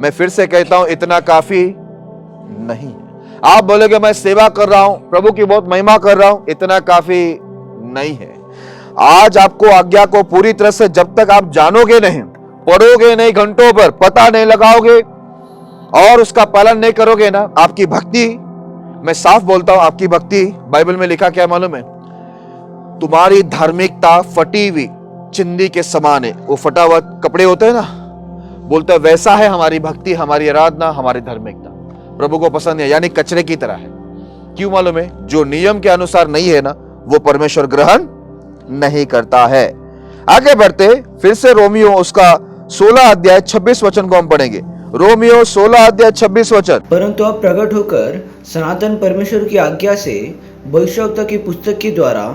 Speaker 2: मैं फिर से कहता हूं इतना काफी नहीं है। आप बोलोगे मैं सेवा कर रहा हूं, प्रभु की बहुत महिमा कर रहा हूं, इतना काफी नहीं है। आज आपको आज्ञा को पूरी तरह से जब तक आप जानोगे नहीं, पढ़ोगे नहीं, घंटों पर पता नहीं लगाओगे और उसका पालन नहीं करोगे ना, आपकी भक्ति, मैं साफ बोलता हूं, आपकी भक्ति, बाइबल में लिखा क्या मालूम है, तुम्हारी धार्मिकता फटी हुई चिंदी के समान है। वो फटा हुआ कपड़े होते हैं ना, बोलते हैं वैसा है हमारी भक्ति, हमारी आराधना, हमारी धार्मिकता प्रभु को पसंद है, यानी कचरे की तरह है। क्यों मालूम है, जो नियम के अनुसार नहीं है ना वो परमेश्वर ग्रहण नहीं करता है। आगे बढ़ते फिर से रोमियो उसका 16 अध्याय 26 वचन को हम पढ़ेंगे। रोमियो 16 अध्याय 26 वचन।
Speaker 4: परंतु अब प्रकट होकर सनातन परमेश्वर की आज्ञा से भविष्यवक्ता की पुस्तक के द्वारा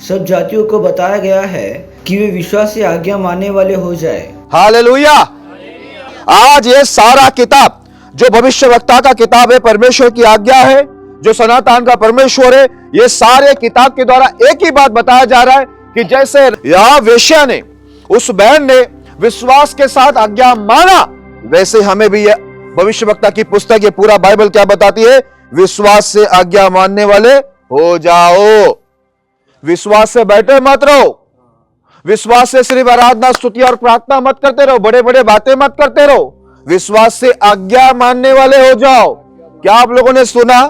Speaker 4: सब जातियों को बताया गया है कि वे विश्वास से आज्ञा मानने वाले हो जाए।
Speaker 2: हालेलुया। आज ये सारा किताब जो भविष्यवक्ता का किताब है, परमेश्वर की आज्ञा है, जो सनातन का परमेश्वर है, ये सारे किताब के द्वारा एक ही बात बताया जा रहा है कि जैसे यह वेश्या ने, उस बहन ने विश्वास के साथ आज्ञा माना, वैसे हमें भी यह भविष्यवक्ता की पुस्तक, ये पूरा बाइबल क्या बताती है, विश्वास से आज्ञा मानने वाले हो जाओ। विश्वास से बैठे मत रहो, विश्वास से सिर्फ आराधना स्तुति और प्रार्थना मत करते रहो, बड़े बड़े बातें मत करते रहो, विश्वास से आज्ञा मानने वाले हो जाओ। क्या आप लोगों ने सुना,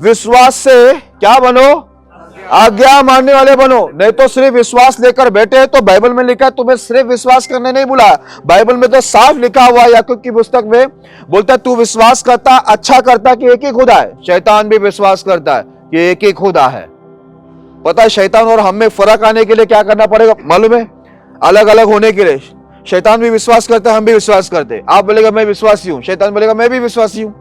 Speaker 2: विश्वास से क्या बनो, आज्ञा मानने वाले बनो। नहीं तो सिर्फ विश्वास लेकर बैठे हैं, तो बाइबल में लिखा है तुम्हें सिर्फ विश्वास करने नहीं बुला, बाइबल में तो साफ लिखा हुआ है, याकूब की पुस्तक में बोलता है तू विश्वास करता, अच्छा करता कि एक ही खुदा है। शैतान भी विश्वास करता है कि एक ही खुदा है। पता है शैतान और हम में फर्क आने के लिए क्या करना पड़ेगा मालूम है, अलग अलग होने के लिए। शैतान भी विश्वास करता है, हम भी विश्वास करते हैं। आप बोलेगा मैं विश्वासी हूं, शैतान बोलेगा मैं भी विश्वासी हूं।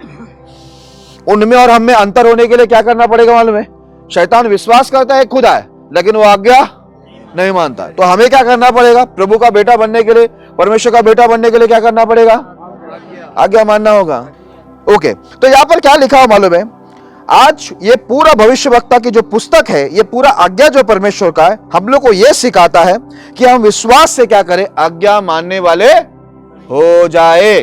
Speaker 2: उनमें और हम में अंतर होने के लिए क्या करना पड़ेगा मालूम है, शैतान विश्वास करता है खुदा है, लेकिन वो आज्ञा नहीं मानता। तो हमें क्या करना पड़ेगा, प्रभु का बेटा बनने के लिए, परमेश्वर का बेटा बनने के लिए क्या करना पड़ेगा, आज्ञा मानना होगा। ओके, तो यहां पर क्या लिखा हो मालूम है, आज ये पूरा भविष्यवक्ता की जो पुस्तक है, ये पूरा आज्ञा जो परमेश्वर का है, हम लोग को यह सिखाता है कि हम विश्वास से क्या करें, आज्ञा मानने वाले हो जाए।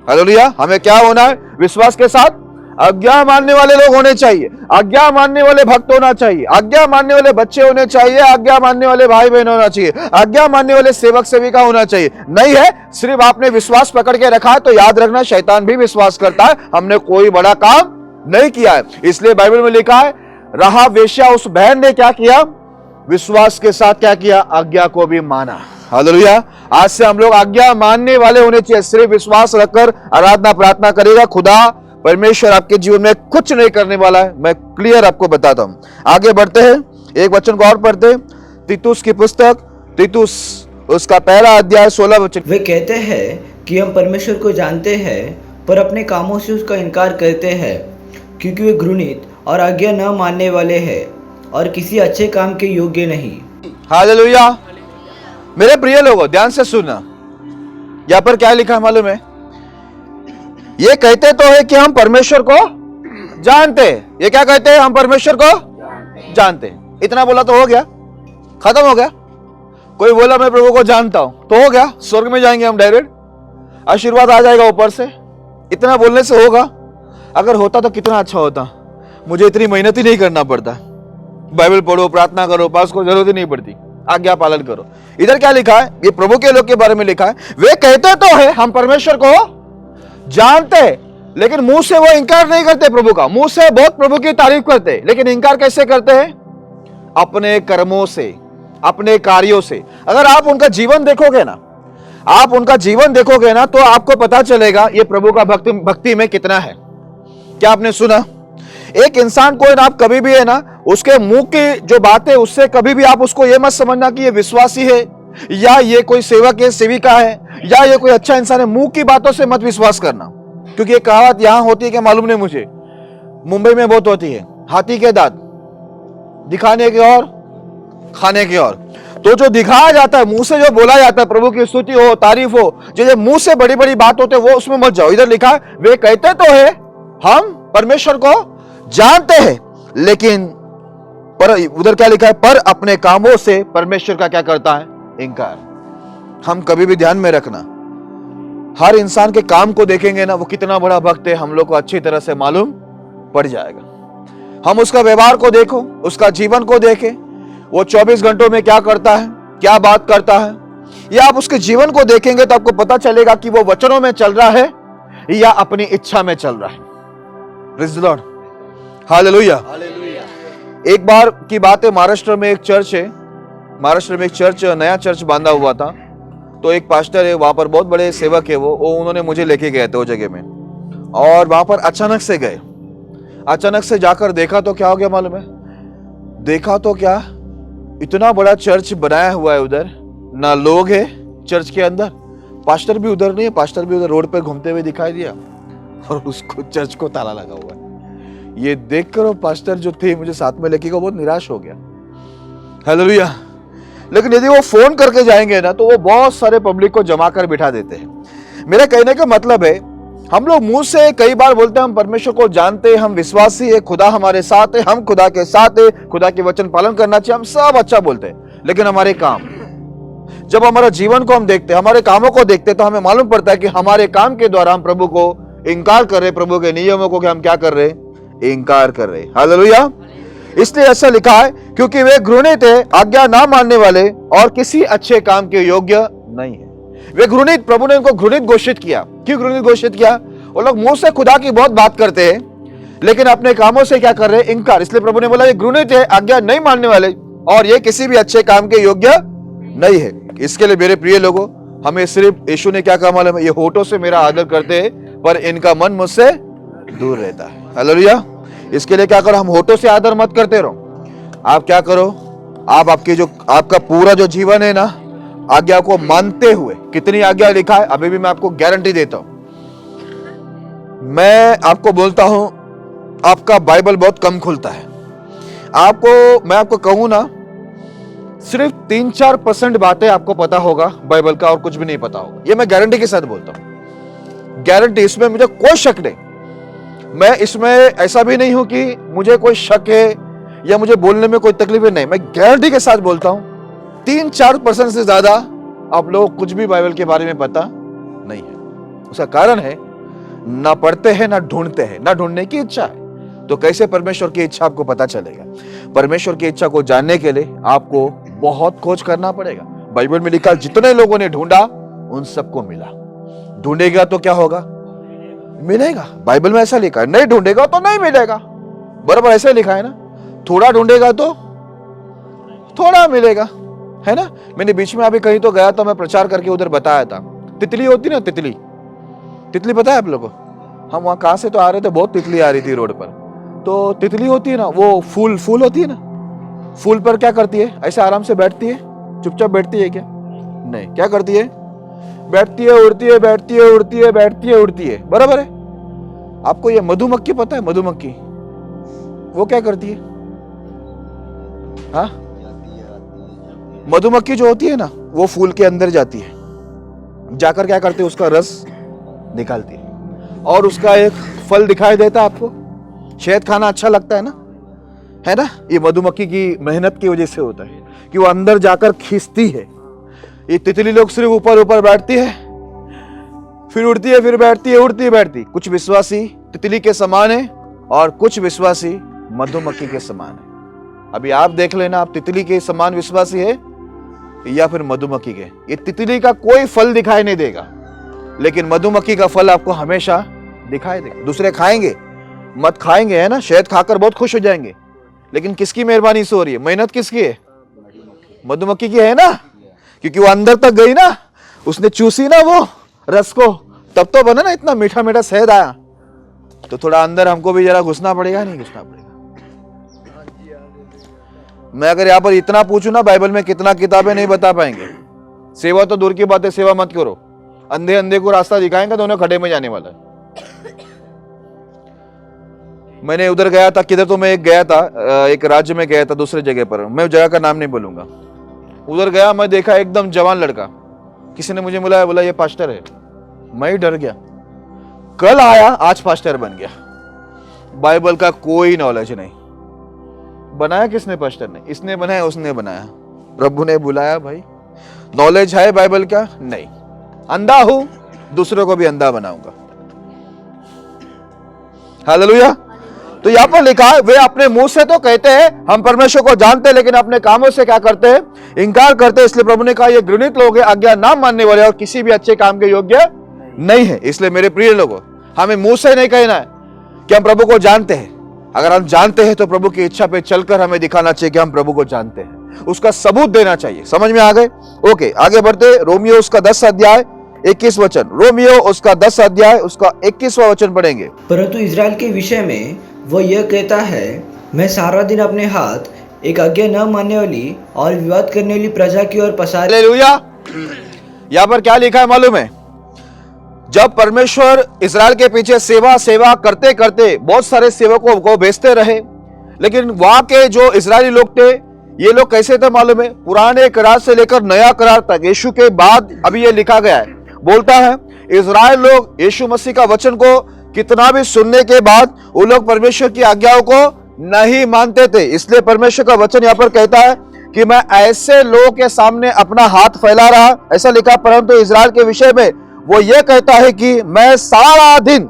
Speaker 2: हालेलुया। हमें क्या होना है, विश्वास के साथ आज्ञा मानने वाले लोग होने चाहिए, आज्ञा मानने वाले भक्त होना चाहिए, आज्ञा मानने वाले बच्चे होने चाहिए, आज्ञा मानने वाले भाई बहन होना चाहिए, आज्ञा मानने वाले सेवक सेविका होना चाहिए। नहीं है सिर्फ आपने विश्वास पकड़ के रखा है, तो याद रखना शैतान भी विश्वास करता है, हमने कोई बड़ा काम नहीं किया है। इसलिए बाइबल में लिखा है राहाब वेश्या, उस बहन ने क्या किया, विश्वास के साथ क्या किया, आज्ञा को भी माना। हालेलुया। आज से हम लोग आज्ञा मानने वाले होने चाहिए। सिर्फ विश्वास रखकर आराधना प्रार्थना करेगा, खुदा परमेश्वर आपके जीवन में कुछ नहीं करने वाला है। मैं क्लियर आपको बताता हूं। आगे बढ़ते हैं, एक वचन को और पढ़ते हैं। तीतुस की पुस्तक, तीतुस उसका पहला अध्याय 16 वचन।
Speaker 4: वे कहते हैं कि हम परमेश्वर को जानते हैं पर अपने कामों से उसका इनकार करते हैं, क्योंकि वे घृणित और आज्ञा न मानने वाले हैं और किसी अच्छे काम के योग्य नहीं।
Speaker 2: हालेलुया। मेरे प्रिय लोगों, ध्यान से सुनना, यहां पर क्या लिखा है मालूम है? ये कहते तो है कि हम परमेश्वर को जानते हैं। ये क्या कहते हैं? हम परमेश्वर को जानते हैं। इतना बोला तो हो गया, खत्म हो गया। कोई बोला मैं प्रभु को जानता हूं तो हो गया, स्वर्ग में जाएंगे हम डायरेक्ट, आशीर्वाद आ जाएगा ऊपर से। इतना बोलने से होगा? अगर होता तो कितना अच्छा होता, मुझे इतनी मेहनत ही नहीं करना पड़ता। बाइबल पढ़ो, प्रार्थना करो, पास को जरूरत ही नहीं पड़ती, आज्ञा पालन करो। इधर क्या लिखा है? ये प्रभु के लोग के बारे में लिखा है। वे कहते तो है हम परमेश्वर को जानते, लेकिन मुंह से वो इंकार नहीं करते प्रभु का। मुंह से बहुत प्रभु की तारीफ करते, लेकिन इंकार कैसे करते हैं? अपने कर्मों से, अपने कार्यों से। अगर आप उनका जीवन देखोगे ना, आप उनका जीवन देखोगे ना, तो आपको पता चलेगा ये प्रभु का भक्ति में कितना है। क्या आपने सुना? एक इंसान को ना, आप कभी भी है ना, उसके मुंह की जो बातें, उससे कभी भी आप उसको ये मत समझना कि ये विश्वासी है या ये कोई सेवक है, सेविका है, या ये कोई अच्छा इंसान है। मुंह की बातों से मत विश्वास करना, क्योंकि ये कहावत यहां होती है कि मालूम नहीं मुझे, मुंबई में बहुत होती है, हाथी के दांत दिखाने के और खाने के और। तो जो दिखाया जाता है, मुंह से जो बोला जाता है, प्रभु की स्तुति हो, तारीफ हो, जो मुंह से बड़ी बड़ी बात होते हैं, वो उसमें मत जाओ। इधर लिखा है वे कहते तो है हम परमेश्वर को जानते हैं, लेकिन पर उधर क्या लिखा है? पर अपने कामों से परमेश्वर का क्या करता है? इंकार। हम कभी भी ध्यान में रखना, हर इंसान के काम को देखेंगे ना, वो कितना बड़ा भक्त है, हम लोग को अच्छी तरह से मालूम पड़ जाएगा। हम उसका व्यवहार को देखो, उसका जीवन को देखें, वो 24 घंटों में क्या करता है, क्या बात करता है, या आप उसके जीवन को देखेंगे तो आपको पता चलेगा कि वो वचनों में चल रहा है या अपनी इच्छा में चल रहा है। Praise the Lord, hallelujah. एक बार की बात है, महाराष्ट्र में एक चर्च है, महाराष्ट्र में एक चर्च, नया चर्च बांधा हुआ था। तो एक पास्टर है वहां पर, बहुत बड़े सेवक है वो उन्होंने मुझे लेके गए थे वो जगह में, और वहां पर अचानक से गए। अचानक से जाकर देखा तो क्या हो गया मालूम है? देखा तो क्या, इतना बड़ा चर्च बनाया हुआ है, उधर ना लोग है चर्च के अंदर, पास्टर भी उधर नहीं है, पास्टर भी उधर रोड पे घूमते हुए दिखाई दिया, और उसको चर्च को ताला लगा हुआ है। ये देखकर वो पास्टर जो थे मुझे साथ में लेके गए, बहुत निराश हो गया। हालेलुया। लेकिन यदि वो फोन करके जाएंगे ना, तो वो बहुत सारे पब्लिक को जमा कर बिठा देते हैं। मेरा कहने का मतलब है, हम लोग मुंह से कई बार बोलते हैं हम परमेश्वर को जानते हैं, हम विश्वासी है, खुदा हमारे साथ है, हम खुदा के साथ है, खुदा के वचन पालन करना चाहिए, हम सब अच्छा बोलते हैं, लेकिन हमारे काम, जब हमारा जीवन को हम देखते हैं, हमारे कामों को देखते हैं, तो हमें मालूम पड़ता है कि हमारे काम के द्वारा हम प्रभु को इंकार कर रहे, प्रभु के नियमों को हम क्या कर रहे? इंकार कर रहे। हालेलुया। इसलिए ऐसा लिखा है, क्योंकि वे घृणित है, आज्ञा ना मानने वाले और किसी अच्छे काम के योग्य नहीं है। वे घृणित, प्रभु ने उनको घृणित घोषित किया। क्यों घृणित घोषित किया? वो लोग मुंह से खुदा की बहुत बात करते हैं, लेकिन अपने कामों से क्या कर रहे हैं? इंकार। इसलिए प्रभु ने बोला ये घृणित है, आज्ञा नहीं मानने वाले, और ये किसी भी अच्छे काम के योग्य नहीं है। इसके लिए मेरे प्रिय लोगों, हमें सिर्फ यीशु ने क्या कहा मालूम है? ये होठों से मेरा आदर करते हैं, पर इनका मन मुझसे दूर रहता है। हालेलुया। इसके लिए क्या करो? हम होठों से आदर मत करते रहो। आप क्या करो? आप आपका पूरा जो जीवन है ना, आज्ञा को मानते हुए। कितनी आज्ञा लिखा है? अभी भी मैं आपको गारंटी देता हूं, मैं आपको बोलता हूं, आपका बाइबल बहुत कम खुलता है। मैं आपको कहूं ना, सिर्फ 3-4% बातें आपको पता होगा बाइबल का, और कुछ भी नहीं पता होगा। ये मैं गारंटी के साथ बोलता हूं, गारंटी, इसमें मुझे कोई शक नहीं। मैं इसमें ऐसा भी नहीं हूं कि मुझे कोई शक है या मुझे बोलने में कोई तकलीफ नहीं। मैं गारंटी के साथ बोलता हूं, 3-4% से ज्यादा आप लोग कुछ भी बाइबल के बारे में पता नहीं है। उसका कारण है, ना पढ़ते हैं, ना ढूंढते हैं, ना ढूंढने की इच्छा है। तो कैसे परमेश्वर की इच्छा आपको पता चलेगा? परमेश्वर की इच्छा को जानने के लिए आपको बहुत खोज करना पड़ेगा। बाइबल में लिखा, जितने लोगों ने ढूंढा उन सबको मिला। ढूंढेगा तो क्या होगा? मिलेगा। बाइबल में ऐसा लिखा है। नहीं ढूंढेगा तो नहीं मिलेगा। बराबर ऐसे लिखा है ना। थोड़ा ढूंढेगा तो थोड़ा मिलेगा, है ना। मैंने बीच में अभी कहीं तो गया था, मैं प्रचार करके उधर बताया था, तितली होती ना, तितली, तितली पता है आप लोगों को। हम वहां कहां से तो आ रहे थे, बहुत तितली आ रही थी रोड पर। तो तितली होती है ना, वो फूल होती है ना, फूल पर क्या करती है, ऐसे आराम से बैठती है, चुपचाप बैठती है क्या? नहीं, क्या करती है? बैठती है, उड़ती है, बैठती है, उड़ती है, बैठती है, उड़ती है, बराबर है। आपको ये मधुमक्खी पता है? मधुमक्खी वो क्या करती है? हाँ, मधुमक्खी जो होती है ना, वो फूल के अंदर जाती है, जाकर क्या करती है, उसका रस निकालती है, और उसका एक फल दिखाई देता है आपको। शहद खाना अच्छा लगता है ना। ये मधुमक्खी की मेहनत की वजह से होता है कि वो अंदर जाकर खींचती है। ये तितली लोग सिर्फ ऊपर ऊपर बैठती है, फिर उड़ती है, फिर बैठती है, उड़ती है, बैठती। कुछ विश्वासी तितली के समान है और कुछ विश्वासी मधुमक्खी के समान है। अभी आप देख लेना, आप तितली के समान विश्वासी है या फिर मधुमक्खी के। ये तितली का कोई फल दिखाई नहीं देगा, लेकिन मधुमक्खी का फल आपको हमेशा दिखाई देगा। दूसरे खाएंगे, मत खाएंगे, है ना, शहद खाकर बहुत खुश हो जाएंगे, लेकिन किसकी मेहरबानी से हो रही है? मेहनत किसकी है? मधुमक्खी की है ना, क्योंकि वो अंदर तक गई ना, उसने चूसी ना वो रस को, तब तो बना ना इतना मीठा मीठा शहद आया। तो थोड़ा अंदर हमको भी जरा घुसना पड़ेगा, नहीं घुसना पड़ेगा? मैं अगर यहाँ पर इतना पूछूं ना, बाइबल में कितना किताबें नहीं बता पाएंगे। सेवा तो दूर की बात है, सेवा मत करो। अंधे अंधे को रास्ता दिखाएंगे तो उन्हें खड्डे में जाने वाला है। मैंने उधर गया था, किधर तो मैं गया था, एक राज्य में गया था, दूसरे जगह पर, मैं जगह का नाम नहीं बोलूंगा। उधर गया, मैं देखा एकदम जवान लड़का, किसी ने मुझे बुलाया, बोला ये पास्टर है। मैं ही डर गया। कल आया, आज पास्टर बन गया। बाइबल का कोई नॉलेज नहीं। बनाया किसने? पास्टर ने। इसने बनाया, उसने बनाया, प्रभु ने बुलाया। भाई नॉलेज है बाइबल का? नहीं। अंधा हूं, दूसरों को भी अंधा बनाऊंगा। हालेलुया। तो यहां पर लिखा है, वे अपने मुंह से तो कहते हैं हम परमेश्वर को जानते हैं, लेकिन अपने कामों से क्या करते हैं? इंकार करते हैं। इसलिए प्रभु ने कहा ये घृणित लोग हैं, आज्ञा ना मानने वाले और किसी भी अच्छे काम के योग्य नहीं है। इसलिए मेरे प्रिय लोगों, हमें मुंह से नहीं कहना है कि हम प्रभु को जानते हैं। अगर हम जानते हैं तो प्रभु की इच्छा पे चलकर हमें दिखाना चाहिए कि हम प्रभु को जानते हैं, उसका सबूत देना चाहिए। समझ में आ गए? ओके, आगे बढ़ते। रोमियो उसका 10 अध्याय 21 वचन, रोमियो उसका 10 अध्याय उसका 21वां वचन पढ़ेंगे।
Speaker 4: परंतु इजराइल के विषय में वो यह कहता है, मैं सारा दिन अपने हाथ एक आज्ञा न मानने वाली और विवाद करने वाली प्रजा की ओर पसारे।
Speaker 2: हालेलुया। यहां पर क्या लिखा है मालूम है? जब परमेश्वर इजराइल के पीछे सेवा करते करते बहुत सारे सेवकों को भेजते रहे, लेकिन वहां के जो इजरायली लोग थे, ये लोग कैसे थे मालूम है? पुराने करार से लेकर नया करार तक, यीशु के बाद अभी ये लिखा गया है, बोलता है इजराइल लोग यीशु मसीह का वचन को कितना भी सुनने के बाद वो लोग परमेश्वर की आज्ञाओं को नहीं मानते थे। इसलिए परमेश्वर का वचन यहाँ पर कहता है कि मैं ऐसे लोगों के सामने अपना हाथ फैला रहा, ऐसा लिखा। परंतु इजराइल के विषय में वो ये कहता है कि मैं सारा दिन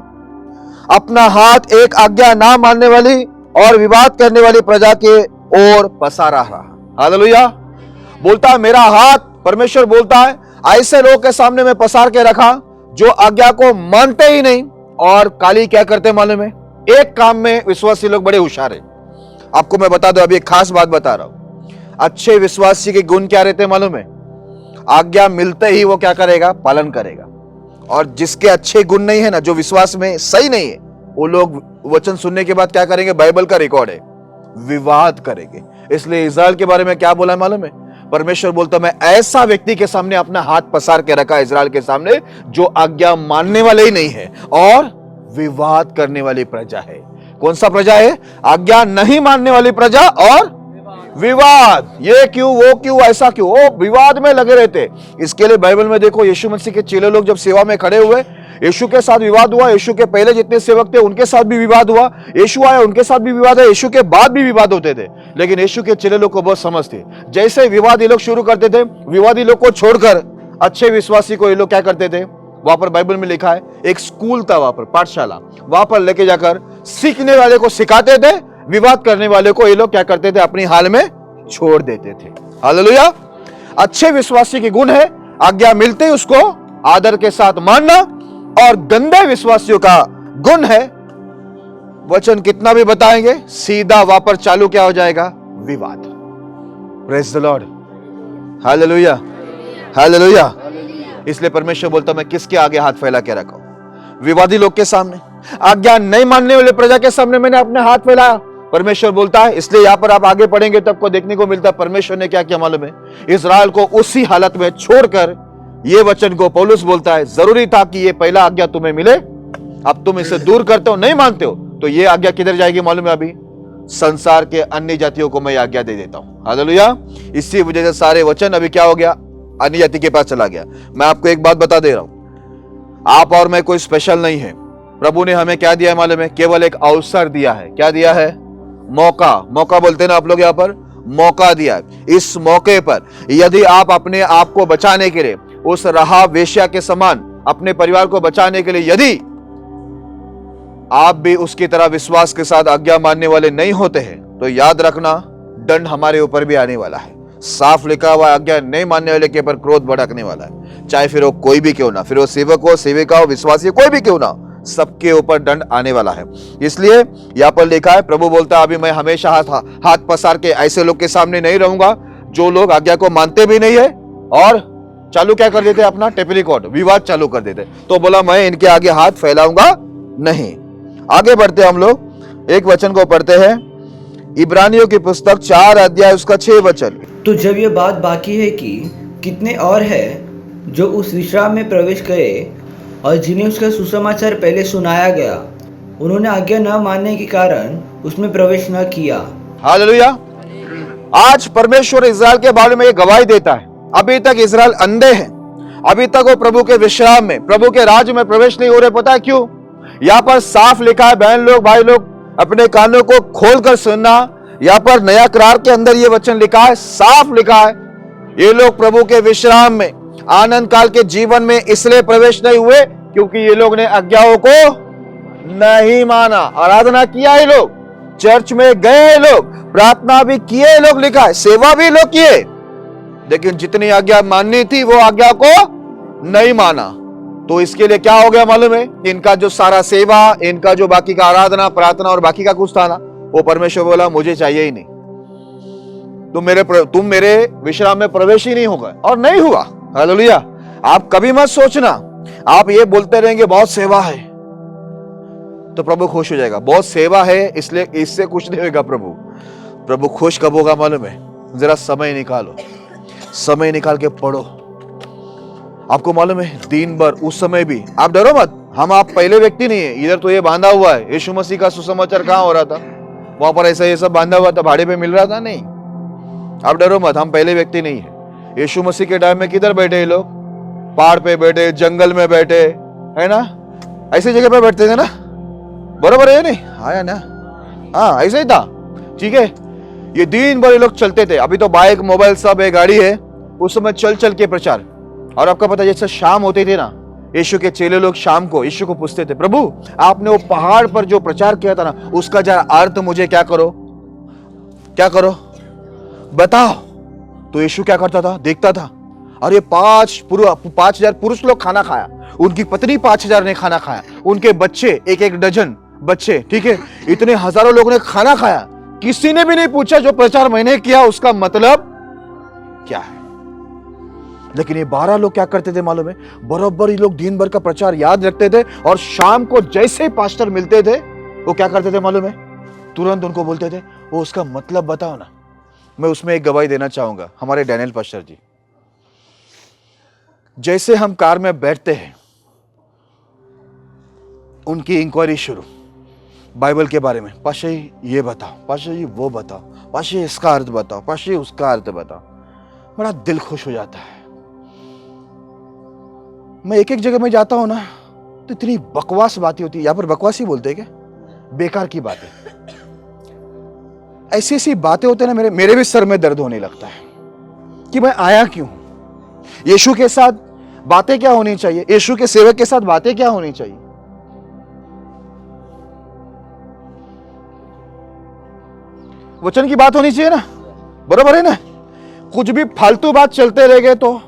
Speaker 2: अपना हाथ एक आज्ञा ना मानने वाली और विवाद करने वाली प्रजा के ओर पसारा रहा। हालेलुया। बोलता है मेरा हाथ, परमेश्वर बोलता है, ऐसे लोगों के सामने मैं पसार के रखा जो आज्ञा को मानते ही नहीं और काली क्या करते मालूम है? एक काम में विश्वासी लोग बड़े होशियार है। आपको मैं बता दूं, अभी एक खास बात बता रहा हूं। अच्छे विश्वासी के गुण क्या रहते मालूम है? आज्ञा मिलते ही वो क्या करेगा? पालन करेगा। और जिसके अच्छे गुण नहीं है ना, जो विश्वास में सही नहीं है, वो लोग वचन सुनने के बाद क्या करेंगे? बाइबल का रिकॉर्ड है, विवाद करेंगे। इसलिए इजराइल के बारे में क्या बोला है मालूम है? परमेश्वर बोलता मैं ऐसा व्यक्ति के सामने अपना हाथ पसार के रखा इजराइल के सामने जो आज्ञा मानने वाले ही नहीं है और विवाद करने वाली प्रजा है। कौन सा प्रजा है? आज्ञा नहीं मानने वाली प्रजा और विवाद। ये क्यों, वो क्यों, ऐसा क्यों? वो विवाद में लगे रहते। इसके लिए बाइबल में देखो, यीशु मसीह के चेले लोग जब सेवा में खड़े हुए, यीशु के साथ विवाद हुआ। यीशु के पहले जितने सेवक थे उनके साथ भी विवाद हुआ। यीशु आया, उनके साथ भी विवाद है। यीशु के बाद भी विवाद होते थे। लेकिन यीशु के चेले लोग को बहुत समझ थी। जैसे विवादी लोग शुरू करते थे, विवादी लोग को छोड़कर अच्छे विश्वासी को ये लोग क्या करते थे? वहां पर बाइबल में लिखा है एक स्कूल था, वहां पर पाठशाला, वहां पर लेके जाकर सीखने वाले को सिखाते थे, विवाद करने वाले को ये लोग क्या करते थे? अपनी हाल में छोड़ देते थे। हालेलुया। अच्छे विश्वासी के गुण है आज्ञा मिलते ही उसको आदर के साथ मानना, और गंदे विश्वासियों का गुण है वचन कितना भी बताएंगे, सीधा वहां पर चालू क्या हो जाएगा? विवाद। Praise the Lord, hallelujah, hallelujah. इसलिए परमेश्वर बोलता मैं किसके आगे हाथ फैला के रखा हूं? विवादी लोग के सामने, आज्ञा नहीं मानने वाले प्रजा के सामने मैंने अपने हाथ फैलाया। परमेश्वर बोलता है, इसलिए यहां पर आप आगे पढ़ेंगे तब को देखने को मिलता है परमेश्वर ने क्या किया मालूम है? इजराइल को उसी हालत में छोड़कर ये वचन को पौलुस बोलता है, जरूरी था कि ये पहला आज्ञा तुम्हें मिले, अब तुम इसे दूर करते हो, नहीं मानते हो, तो ये आज्ञा किधर जाएगी मालूम है? अभी संसार के अन्य जातियों को मैं आज्ञा दे देता हूं। हालेलुया। इसी वजह से सारे वचन अभी क्या हो गया? अन्य जाति के पास चला गया। मैं आपको एक बात बता दे रहा हूं, आप और मैं कोई स्पेशल नहीं है। प्रभु ने हमें क्या दिया है मालूम है? केवल एक अवसर दिया है। क्या दिया है? मौका। मौका बोलते हैं ना आप लोग, यहां पर मौका दिया है। इस मौके पर यदि आप अपने आप को बचाने के लिए, उस रहा वेश्या के समान अपने परिवार को बचाने के लिए यदि आप भी उसकी तरह विश्वास के साथ आज्ञा मानने वाले नहीं होते हैं, तो याद रखना दंड हमारे ऊपर भी आने वाला है। साफ लिखा हुआ आज्ञा नहीं मानने वाले के ऊपर क्रोध भड़कने वाला है, चाहे फिर वो कोई भी क्यों ना, फिर वो सेवक हो, सेविका हो, विश्वासी हो, कोई भी क्यों ना, सबके ऊपर दंड आने वाला है। इसलिए यहां पर लिखा है, प्रभु बोलता है, अभी मैं हमेशा हाथ पसार के ऐसे लोग के सामने नहीं रहूंगा जो लोग आज्ञा को मानते भी नहीं है और चालू क्या कर देते, अपना टेप रिकॉर्ड विवाद चालू कर देते। तो बोला मैं इनके आगे हाथ फैलाऊंगा नहीं। आगे बढ़ते हम लोग, एक वचन को पढ़ते हैं, इब्रानियों की पुस्तक 4 अध्याय उसका 6 वचन।
Speaker 4: तो जब ये बात बाकी है कि कितने और है जो उस विश्राम में प्रवेश करे और जिन्हें उसका सुसमाचार पहले सुनाया गया, उन्होंने आज्ञा न मानने के कारण उसमें प्रवेश न किया।
Speaker 2: हालेलुया। आज परमेश्वर इजराइल के बारे में गवाही देता है, अभी तक इजराइल अंधे हैं, अभी तक वो प्रभु के विश्राम में, प्रभु के राज्य में प्रवेश नहीं हो रहे। पता है क्यों? यहाँ पर साफ लिखा है, बहन लोग, भाई लोग, अपने कानों को खोलकर सुनना। यहाँ पर नया करार के अंदर ये वचन लिखा है, साफ लिखा है, ये लोग प्रभु के विश्राम में, आनंद काल के जीवन में इसलिए प्रवेश नहीं हुए क्योंकि ये लोग ने आज्ञाओं को नहीं माना। आराधना किया ये लोग, चर्च में गए लोग, प्रार्थना भी किए लोग, लिखा है, सेवा भी लोग किए, लेकिन जितनी आज्ञा माननी थी वो आज्ञा को नहीं माना। तो इसके लिए क्या हो गया मालूम है? इनका जो सारा सेवा, इनका जो बाकी का आराधना, प्रार्थना और बाकी का कुछ था ना, वो परमेश्वर बोला मुझे चाहिए ही नहीं, तुम मेरे विश्राम में प्रवेश ही नहीं होगा, और नहीं हुआ। हालेलुया। आप कभी मत सोचना आप ये बोलते रहेंगे बहुत सेवा है तो प्रभु खुश हो जाएगा। बहुत सेवा है इसलिए इससे खुश नहीं होगा प्रभु खुश कब होगा मालूम है? जरा समय निकालो, समय निकाल के पढ़ो। आपको मालूम है दिन भर उस समय भी, आप डरो मत, हम आप पहले व्यक्ति नहीं है। इधर तो ये बांधा हुआ है, यीशु मसीह का सुसमाचार कहां हो रहा था? वहां पर ऐसा ये सब बांधा हुआ था, भाड़े पे मिल रहा था? नहीं, आप डरो मत, हम पहले व्यक्ति नहीं है। यीशु मसीह के टाइम में किधर बैठे ये लोग? पहाड़ पे बैठे, जंगल में बैठे, है ना, ऐसी जगह पे बैठते थे ना, बरोबर है नहीं? आया ना, हाँ ऐसे ही था, ठीक है। ये दिन भर ये लोग चलते थे। अभी तो बाइक, मोबाइल सब है, गाड़ी है, उस समय चल चल के प्रचार। और आपका पता जैसे शाम होती थी ना, यीशु के चेले लोग शाम को यीशु को पूछते थे, प्रभु आपने वो पहाड़ पर जो प्रचार किया था ना, उसका जरा अर्थ मुझे क्या करो बताओ। तो यीशु क्या करता था? देखता था, अरे 5,000 पुरुष लोग खाना खाया, उनकी पत्नी 5,000 ने खाना खाया, उनके बच्चे 1-1 डजन बच्चे, ठीक है, इतने हजारों लोगों ने खाना खाया। किसी ने भी नहीं पूछा जो प्रचार मैंने किया उसका मतलब क्या है। लेकिन ये 12 लोग क्या करते थे मालूम है? बराबर ये लोग दिन भर का प्रचार याद रखते थे, और शाम को जैसे पास्टर मिलते थे वो क्या करते थे मालूम है? तुरंत उनको बोलते थे वो उसका मतलब बताओ ना। मैं उसमें एक गवाही देना चाहूंगा, हमारे डैनियल पास्टर जी, जैसे हम कार में बैठते हैं, उनकी इंक्वायरी शुरू बाइबल के बारे में, पाशा जी ये बताओ, पाशा जी वो बताओ, पाशा जी इसका अर्थ बताओ, पाशा जी उसका अर्थ बताओ। बड़ा दिल खुश हो जाता है। मैं एक जगह में जाता हूं ना तो इतनी बकवास बातें होती है, यहां पर बकवास ही बोलते हैं क्या? बेकार की बातें, ऐसी ऐसी बातें होते हैं ना, मेरे भी सर में दर्द होने लगता है कि मैं आया क्यों? यीशु के साथ बातें क्या होनी चाहिए? यीशु के सेवक के साथ बातें क्या होनी चाहिए? वचन की बात होनी चाहिए ना, बराबर है ना? कुछ भी फालतू बात चलते रह गए तो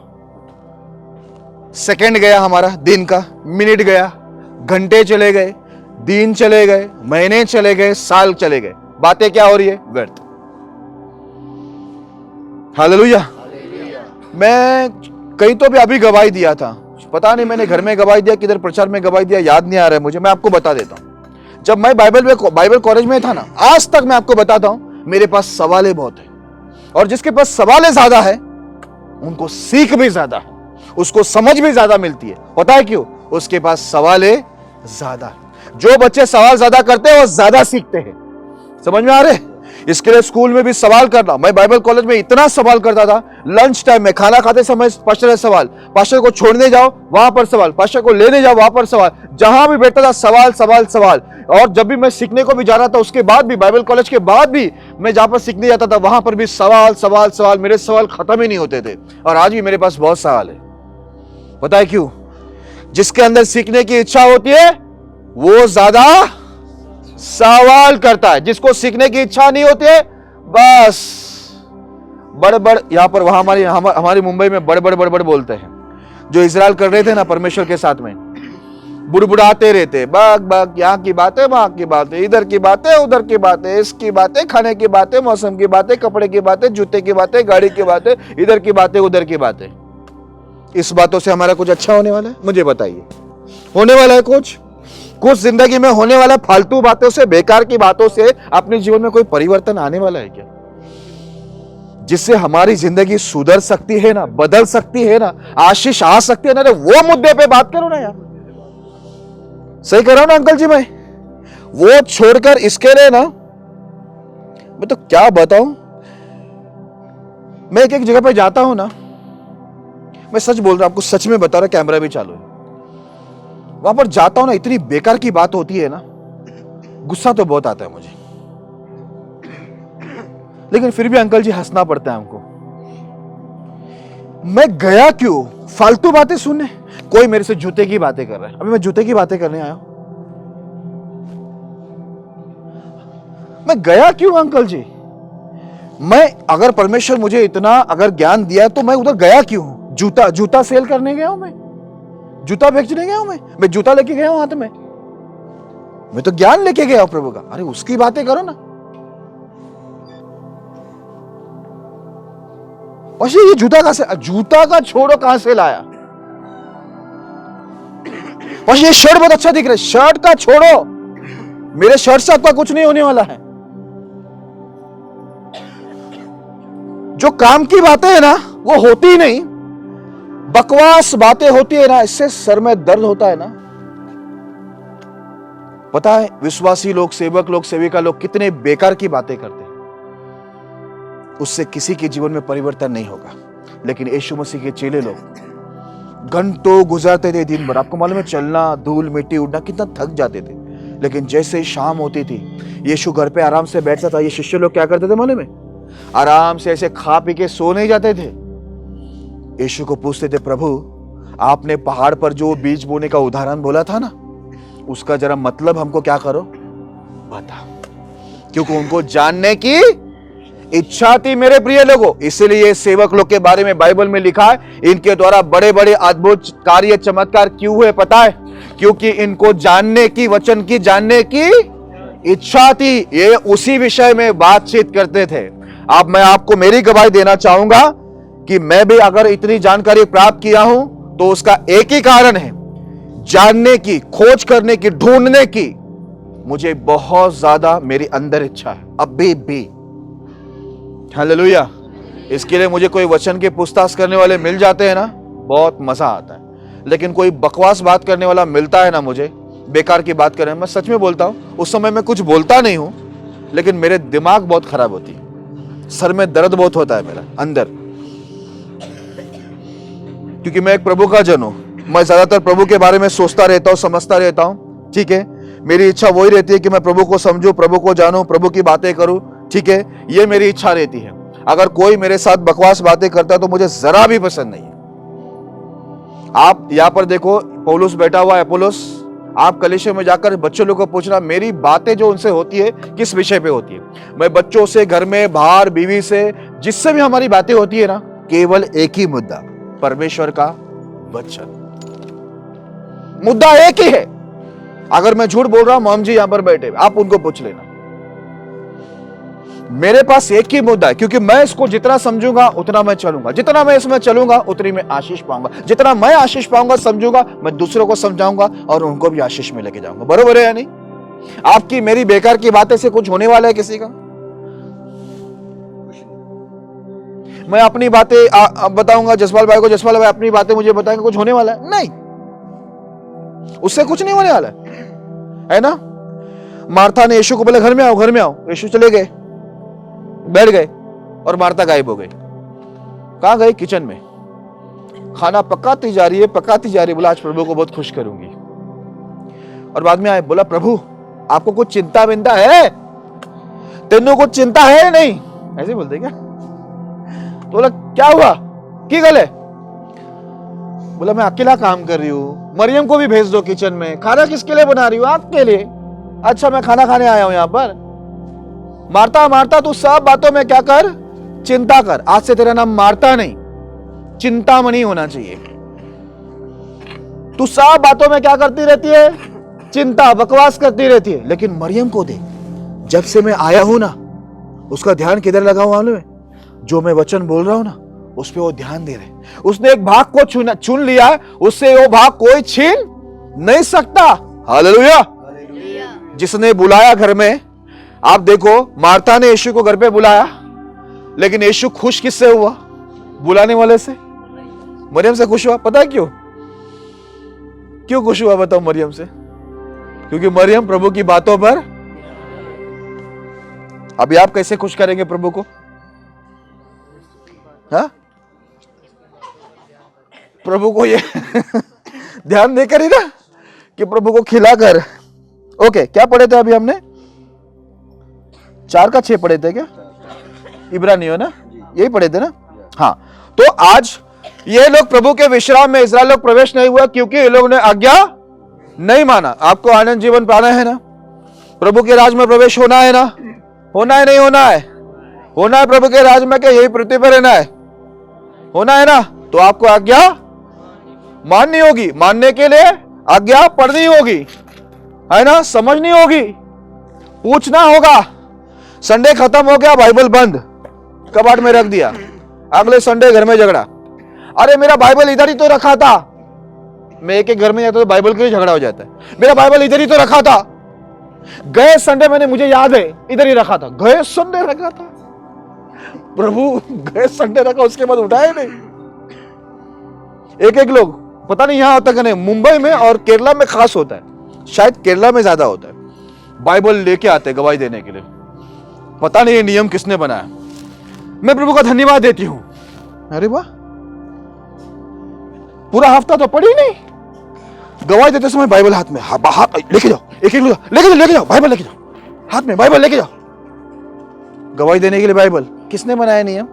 Speaker 2: सेकंड गया हमारा, दिन का मिनट गया, घंटे चले गए, दिन चले गए, महीने चले गए, साल चले गए, बातें क्या हो रही है? व्यर्थ। हालेलुया। मैं कहीं तो भी अभी गवाही दिया था, पता नहीं मैंने घर में गवाही दिया किधर प्रचार में गवाही दिया, याद नहीं आ रहा है मुझे। मैं आपको बता देता हूं, जब मैं बाइबल कॉलेज में था ना, आज तक मैं आपको बताता हूं, मेरे पास सवालें बहुत है, और जिसके पास सवालें ज्यादा है उनको सीख भी ज्यादा है, उसको समझ भी ज्यादा मिलती है। पता है क्यों? उसके पास सवालें ज्यादा है। जो बच्चे सवाल ज्यादा करते हैं वो ज्यादा सीखते हैं। समझ में आ रहे? इसके लिए स्कूल में भी सवाल करना, मैं बाइबल कॉलेज में इतना सवाल करता था, लंच टाइम में खाना खाते समय पास्टर से सवाल, पास्टर को छोड़ने जाओ वहां पर सवाल, पास्टर को लेने जाओ वहां पर सवाल, जहां भी बैठता था सवाल सवाल सवाल। और जब भी मैं सीखने को भी जा रहा था, उसके बाद भी बाइबल कॉलेज के बाद भी मैं जहां पर सीखने जाता था वहां पर भी सवाल सवाल सवाल, मेरे सवाल खत्म ही नहीं होते थे। और आज भी मेरे पास बहुत सवाल है। पता है क्यों? जिसके अंदर सीखने की इच्छा होती है वो ज्यादा सवाल करता है, जिसको सीखने की इच्छा नहीं होती है बस बड़ यहां पर वहां हमारी मुंबई में बड़ बोलते हैं। जो इजराइल कर रहे थे ना परमेश्वर के साथ में, बुड़बुड़ाते रहते, बग बग, यहाँ की बातें वहां की बातें, इधर की बातें उधर की बातें, इसकी बातें, खाने की बातें, मौसम की बातें, कपड़े की बातें, जूते की बातें, गाड़ी की बातें, इधर की बातें उधर की बातें। इस बातों से हमारा कुछ अच्छा होने वाला है? मुझे बताइए, होने वाला है कुछ जिंदगी में होने वाला? फालतू बातों से, बेकार की बातों से अपने जीवन में कोई परिवर्तन आने वाला है क्या? जिससे हमारी जिंदगी सुधर सकती है ना, बदल सकती है ना, आशीष आ सकती है ना, वो मुद्दे पे बात करो ना यार। सही कर रहा हूं ना अंकल जी? मैं वो छोड़कर इसके लिए ना, मैं तो क्या बताऊं, मैं एक जगह पे जाता हूं ना, मैं सच बोल रहा हूं आपको, सच में बता रहा, कैमरा भी चालू है, वहां पर जाता हूं ना, इतनी बेकार की बात होती है ना, गुस्सा तो बहुत आता है मुझे, लेकिन फिर भी अंकल जी हंसना पड़ता है हमको। मैं गया क्यों? फालतू बातें सुनने। कोई मेरे से जूते की बातें कर रहा है, अभी मैं जूते की बातें करने आया हूं। मैं गया क्यों अंकल जी? मैं अगर परमेश्वर मुझे इतना अगर ज्ञान दिया तो मैं उधर गया क्यों? जूता सेल करने गया हूं, मैं जूता बेचने गया हूं, मैं जूता लेके गया हूं हाथ में, मैं तो ज्ञान लेके गया हूं प्रभु का। अरे उसकी बातें करो ना। और ये जूता कहां से, जूता का छोड़ो कहां से लाया, और ये शर्ट बहुत अच्छा दिख रहा है, शर्ट का छोड़ो, मेरे शर्ट से आपका कुछ नहीं होने वाला है। जो काम की बातें है ना वो होती ही नहीं, बकवास बातें होती है ना, इससे सर में दर्द होता है ना। पता है विश्वासी लोग, सेवक लोग, सेविका लोग कितने बेकार की बातें करते हैं, उससे किसी के जीवन में परिवर्तन नहीं होगा। लेकिन यीशु मसीह के चेले लोग घंटों गुजारते थे दिन भर, आपको मालूम है, चलना, धूल मिट्टी उड़ना, कितना थक जाते थे, लेकिन जैसे ही शाम होती थी यीशु घर पे आराम से बैठता था। ये शिष्य लोग क्या करते थे मालूम है? आराम से ऐसे खा पी के सो नहीं जाते थे। यीशु को पूछते थे, प्रभु आपने पहाड़ पर जो बीज बोने का उदाहरण बोला था ना, उसका जरा मतलब हमको क्या करो बता, क्योंकि उनको जानने की इच्छा थी मेरे प्रिय लोगों। इसलिए सेवक लोग के बारे में बाइबल में लिखा है, इनके द्वारा बड़े बड़े अद्भुत कार्य चमत्कार क्यों हुए पता है? क्योंकि इनको जानने की, वचन की जानने की इच्छा थी। ये उसी विषय में बातचीत करते थे। अब मैं आपको मेरी गवाही देना चाहूंगा कि मैं भी अगर इतनी जानकारी प्राप्त किया हूं तो उसका एक ही कारण है, जानने की, खोज करने की, ढूंढने की मुझे बहुत ज्यादा मेरी अंदर इच्छा है अभी भी। हालेलुया। इसके लिए मुझे कोई वचन के पूछताछ करने वाले मिल जाते हैं ना, बहुत मजा आता है। लेकिन कोई बकवास बात करने वाला मिलता है ना मुझे, बेकार की बात करने, मैं सच में बोलता हूं, उस समय मैं कुछ बोलता नहीं हूं, लेकिन मेरे दिमाग बहुत खराब होती है, सर में दर्द बहुत होता है मेरा अंदर, क्योंकि मैं एक प्रभु का जन हूं। मैं ज्यादातर प्रभु के बारे में सोचता रहता हूं, समझता रहता हूं। ठीक है, मेरी इच्छा वही रहती है कि मैं प्रभु को समझूं, प्रभु को जानूं, प्रभु की बातें करूं। ठीक है, ये मेरी इच्छा रहती है। अगर कोई मेरे साथ बकवास बातें करता है तो मुझे जरा भी पसंद नहीं है। आप यहां पर देखो, पौलुस बैठा हुआ है, अपोलोस, आप कलीसिया में जाकर बच्चों लोगों को पूछना, मेरी बातें जो उनसे होती है किस विषय पे होती है। मैं बच्चों से, घर में, बाहर, बीवी से, जिससे भी हमारी बातें होती है ना, केवल एक ही मुद्दा, परमेश्वर का वचन। मुद्दा एक ही है। अगर मैं झूठ बोल रहा हूं, मोहम्मद जी यहां पर बैठे, आप उनको पूछ लेना। मेरे पास एक ही मुद्दा है, क्योंकि मैं इसको जितना समझूंगा उतना मैं चलूंगा, जितना मैं इसमें चलूंगा उतनी मैं आशीष पाऊंगा, जितना मैं आशीष पाऊंगा समझूंगा, मैं दूसरों को समझाऊंगा और उनको भी आशीष में लेके जाऊंगा। बरोबर है या नहीं? आपकी मेरी बेकार की बातें से कुछ होने वाला है किसी का? मैं अपनी बातें बताऊंगा जसपाल भाई को, जसपाल भाई अपनी बातें मुझे बताएंगे, कुछ होने वाला है? नहीं, उससे कुछ नहीं होने वाला है ना? मार्था ने यीशु को बोला घर में आओ, घर में आओ। यीशु चले गए, बैठ गए और मार्था गायब हो गई। कहां गई? किचन में खाना पकाती जा रही है, पकाती जा रही है। बोला आज प्रभु को बहुत खुश करूंगी। और बाद में आए, बोला प्रभु आपको कुछ चिंता विंता है? तेनों कुछ चिंता है नहीं? ऐसे बोलते क्या? तो बोला क्या हुआ, की गल है? बोला मैं अकेला काम कर रही हूं, मरियम को भी भेज दो किचन में। खाना किसके लिए बना रही हूं? आपके लिए। अच्छा मैं खाना खाने आया हूं यहां पर। मार्ता मार्ता तू सब बातों में क्या कर? चिंता कर। आज से तेरा नाम मार्ता नहीं, चिंतामणि होना चाहिए। तू सब बातों में क्या करती रहती है? चिंता, बकवास करती रहती है। लेकिन मरियम को दे, जब से मैं आया हूं ना, उसका ध्यान किधर लगा हुआ मालूम है? जो मैं वचन बोल रहा हूं ना, उस पर वो ध्यान दे रहे। उसने एक भाग को चुन लिया है, उससे वो भाग कोई छीन नहीं सकता। हालेलुया। जिसने बुलाया घर में, आप देखो मार्था ने यीशु को घर पे बुलाया, लेकिन यीशु खुश किससे हुआ? बुलाने वाले से, मरियम से खुश हुआ। पता है क्यों? क्यों खुश हुआ बताओ मरियम से? क्योंकि मरियम प्रभु की बातों पर। अभी आप कैसे खुश करेंगे प्रभु को? हाँ? प्रभु को ये ध्यान देकर ही ना कि प्रभु को खिलाकर। ओके, क्या पढ़े थे अभी हमने? 4 का 6 पढ़े थे क्या? इब्रानियों ना, यही पढ़े थे ना? हाँ। तो आज ये लोग प्रभु के विश्राम में इस्राएल लोग प्रवेश नहीं हुआ, क्योंकि ये लोग ने आज्ञा नहीं माना। आपको आनंद जीवन पाना है ना? प्रभु के राज में प्रवेश होना है ना? होना है नहीं होना है? होना है प्रभु के राज में, क्या यही पृथ्वी पर रहना है? होना है ना? तो आपको आज्ञा माननी होगी। मानने के लिए आज्ञा पढ़नी होगी, है ना? समझनी होगी, पूछना होगा। संडे खत्म हो गया, बाइबल बंद, कबाड़ में रख दिया। अगले संडे घर में झगड़ा। अरे मेरा बाइबल इधर ही तो रखा था। मैं एक घर में जाता तो बाइबल के लिए झगड़ा हो जाता है। मेरा बाइबल इधर ही तो रखा था, गए संडे मैंने, मुझे याद है इधर ही रखा था, गए संडे रखा था। प्रभु गए संडे रखा, उसके बाद उठाए नहीं। एक लोग, पता नहीं यहां होता कि नहीं, मुंबई में और केरला में खास होता है, शायद केरला में ज्यादा होता है, बाइबल लेके आते गवाही देने के लिए। पता नहीं ये नियम किसने बनाया। मैं प्रभु का धन्यवाद देती हूं। अरे वाह, पूरा हफ्ता तो पढ़ी नहीं, गवाही देते समय बाइबल हाथ में, हाथ लेके जाओ, एक लेके जाओ, बाइबल लेके जाओ, हाथ में बाइबल लेके जाओ। गवाही देने के लिए बाइबल किसने बनाया नियम?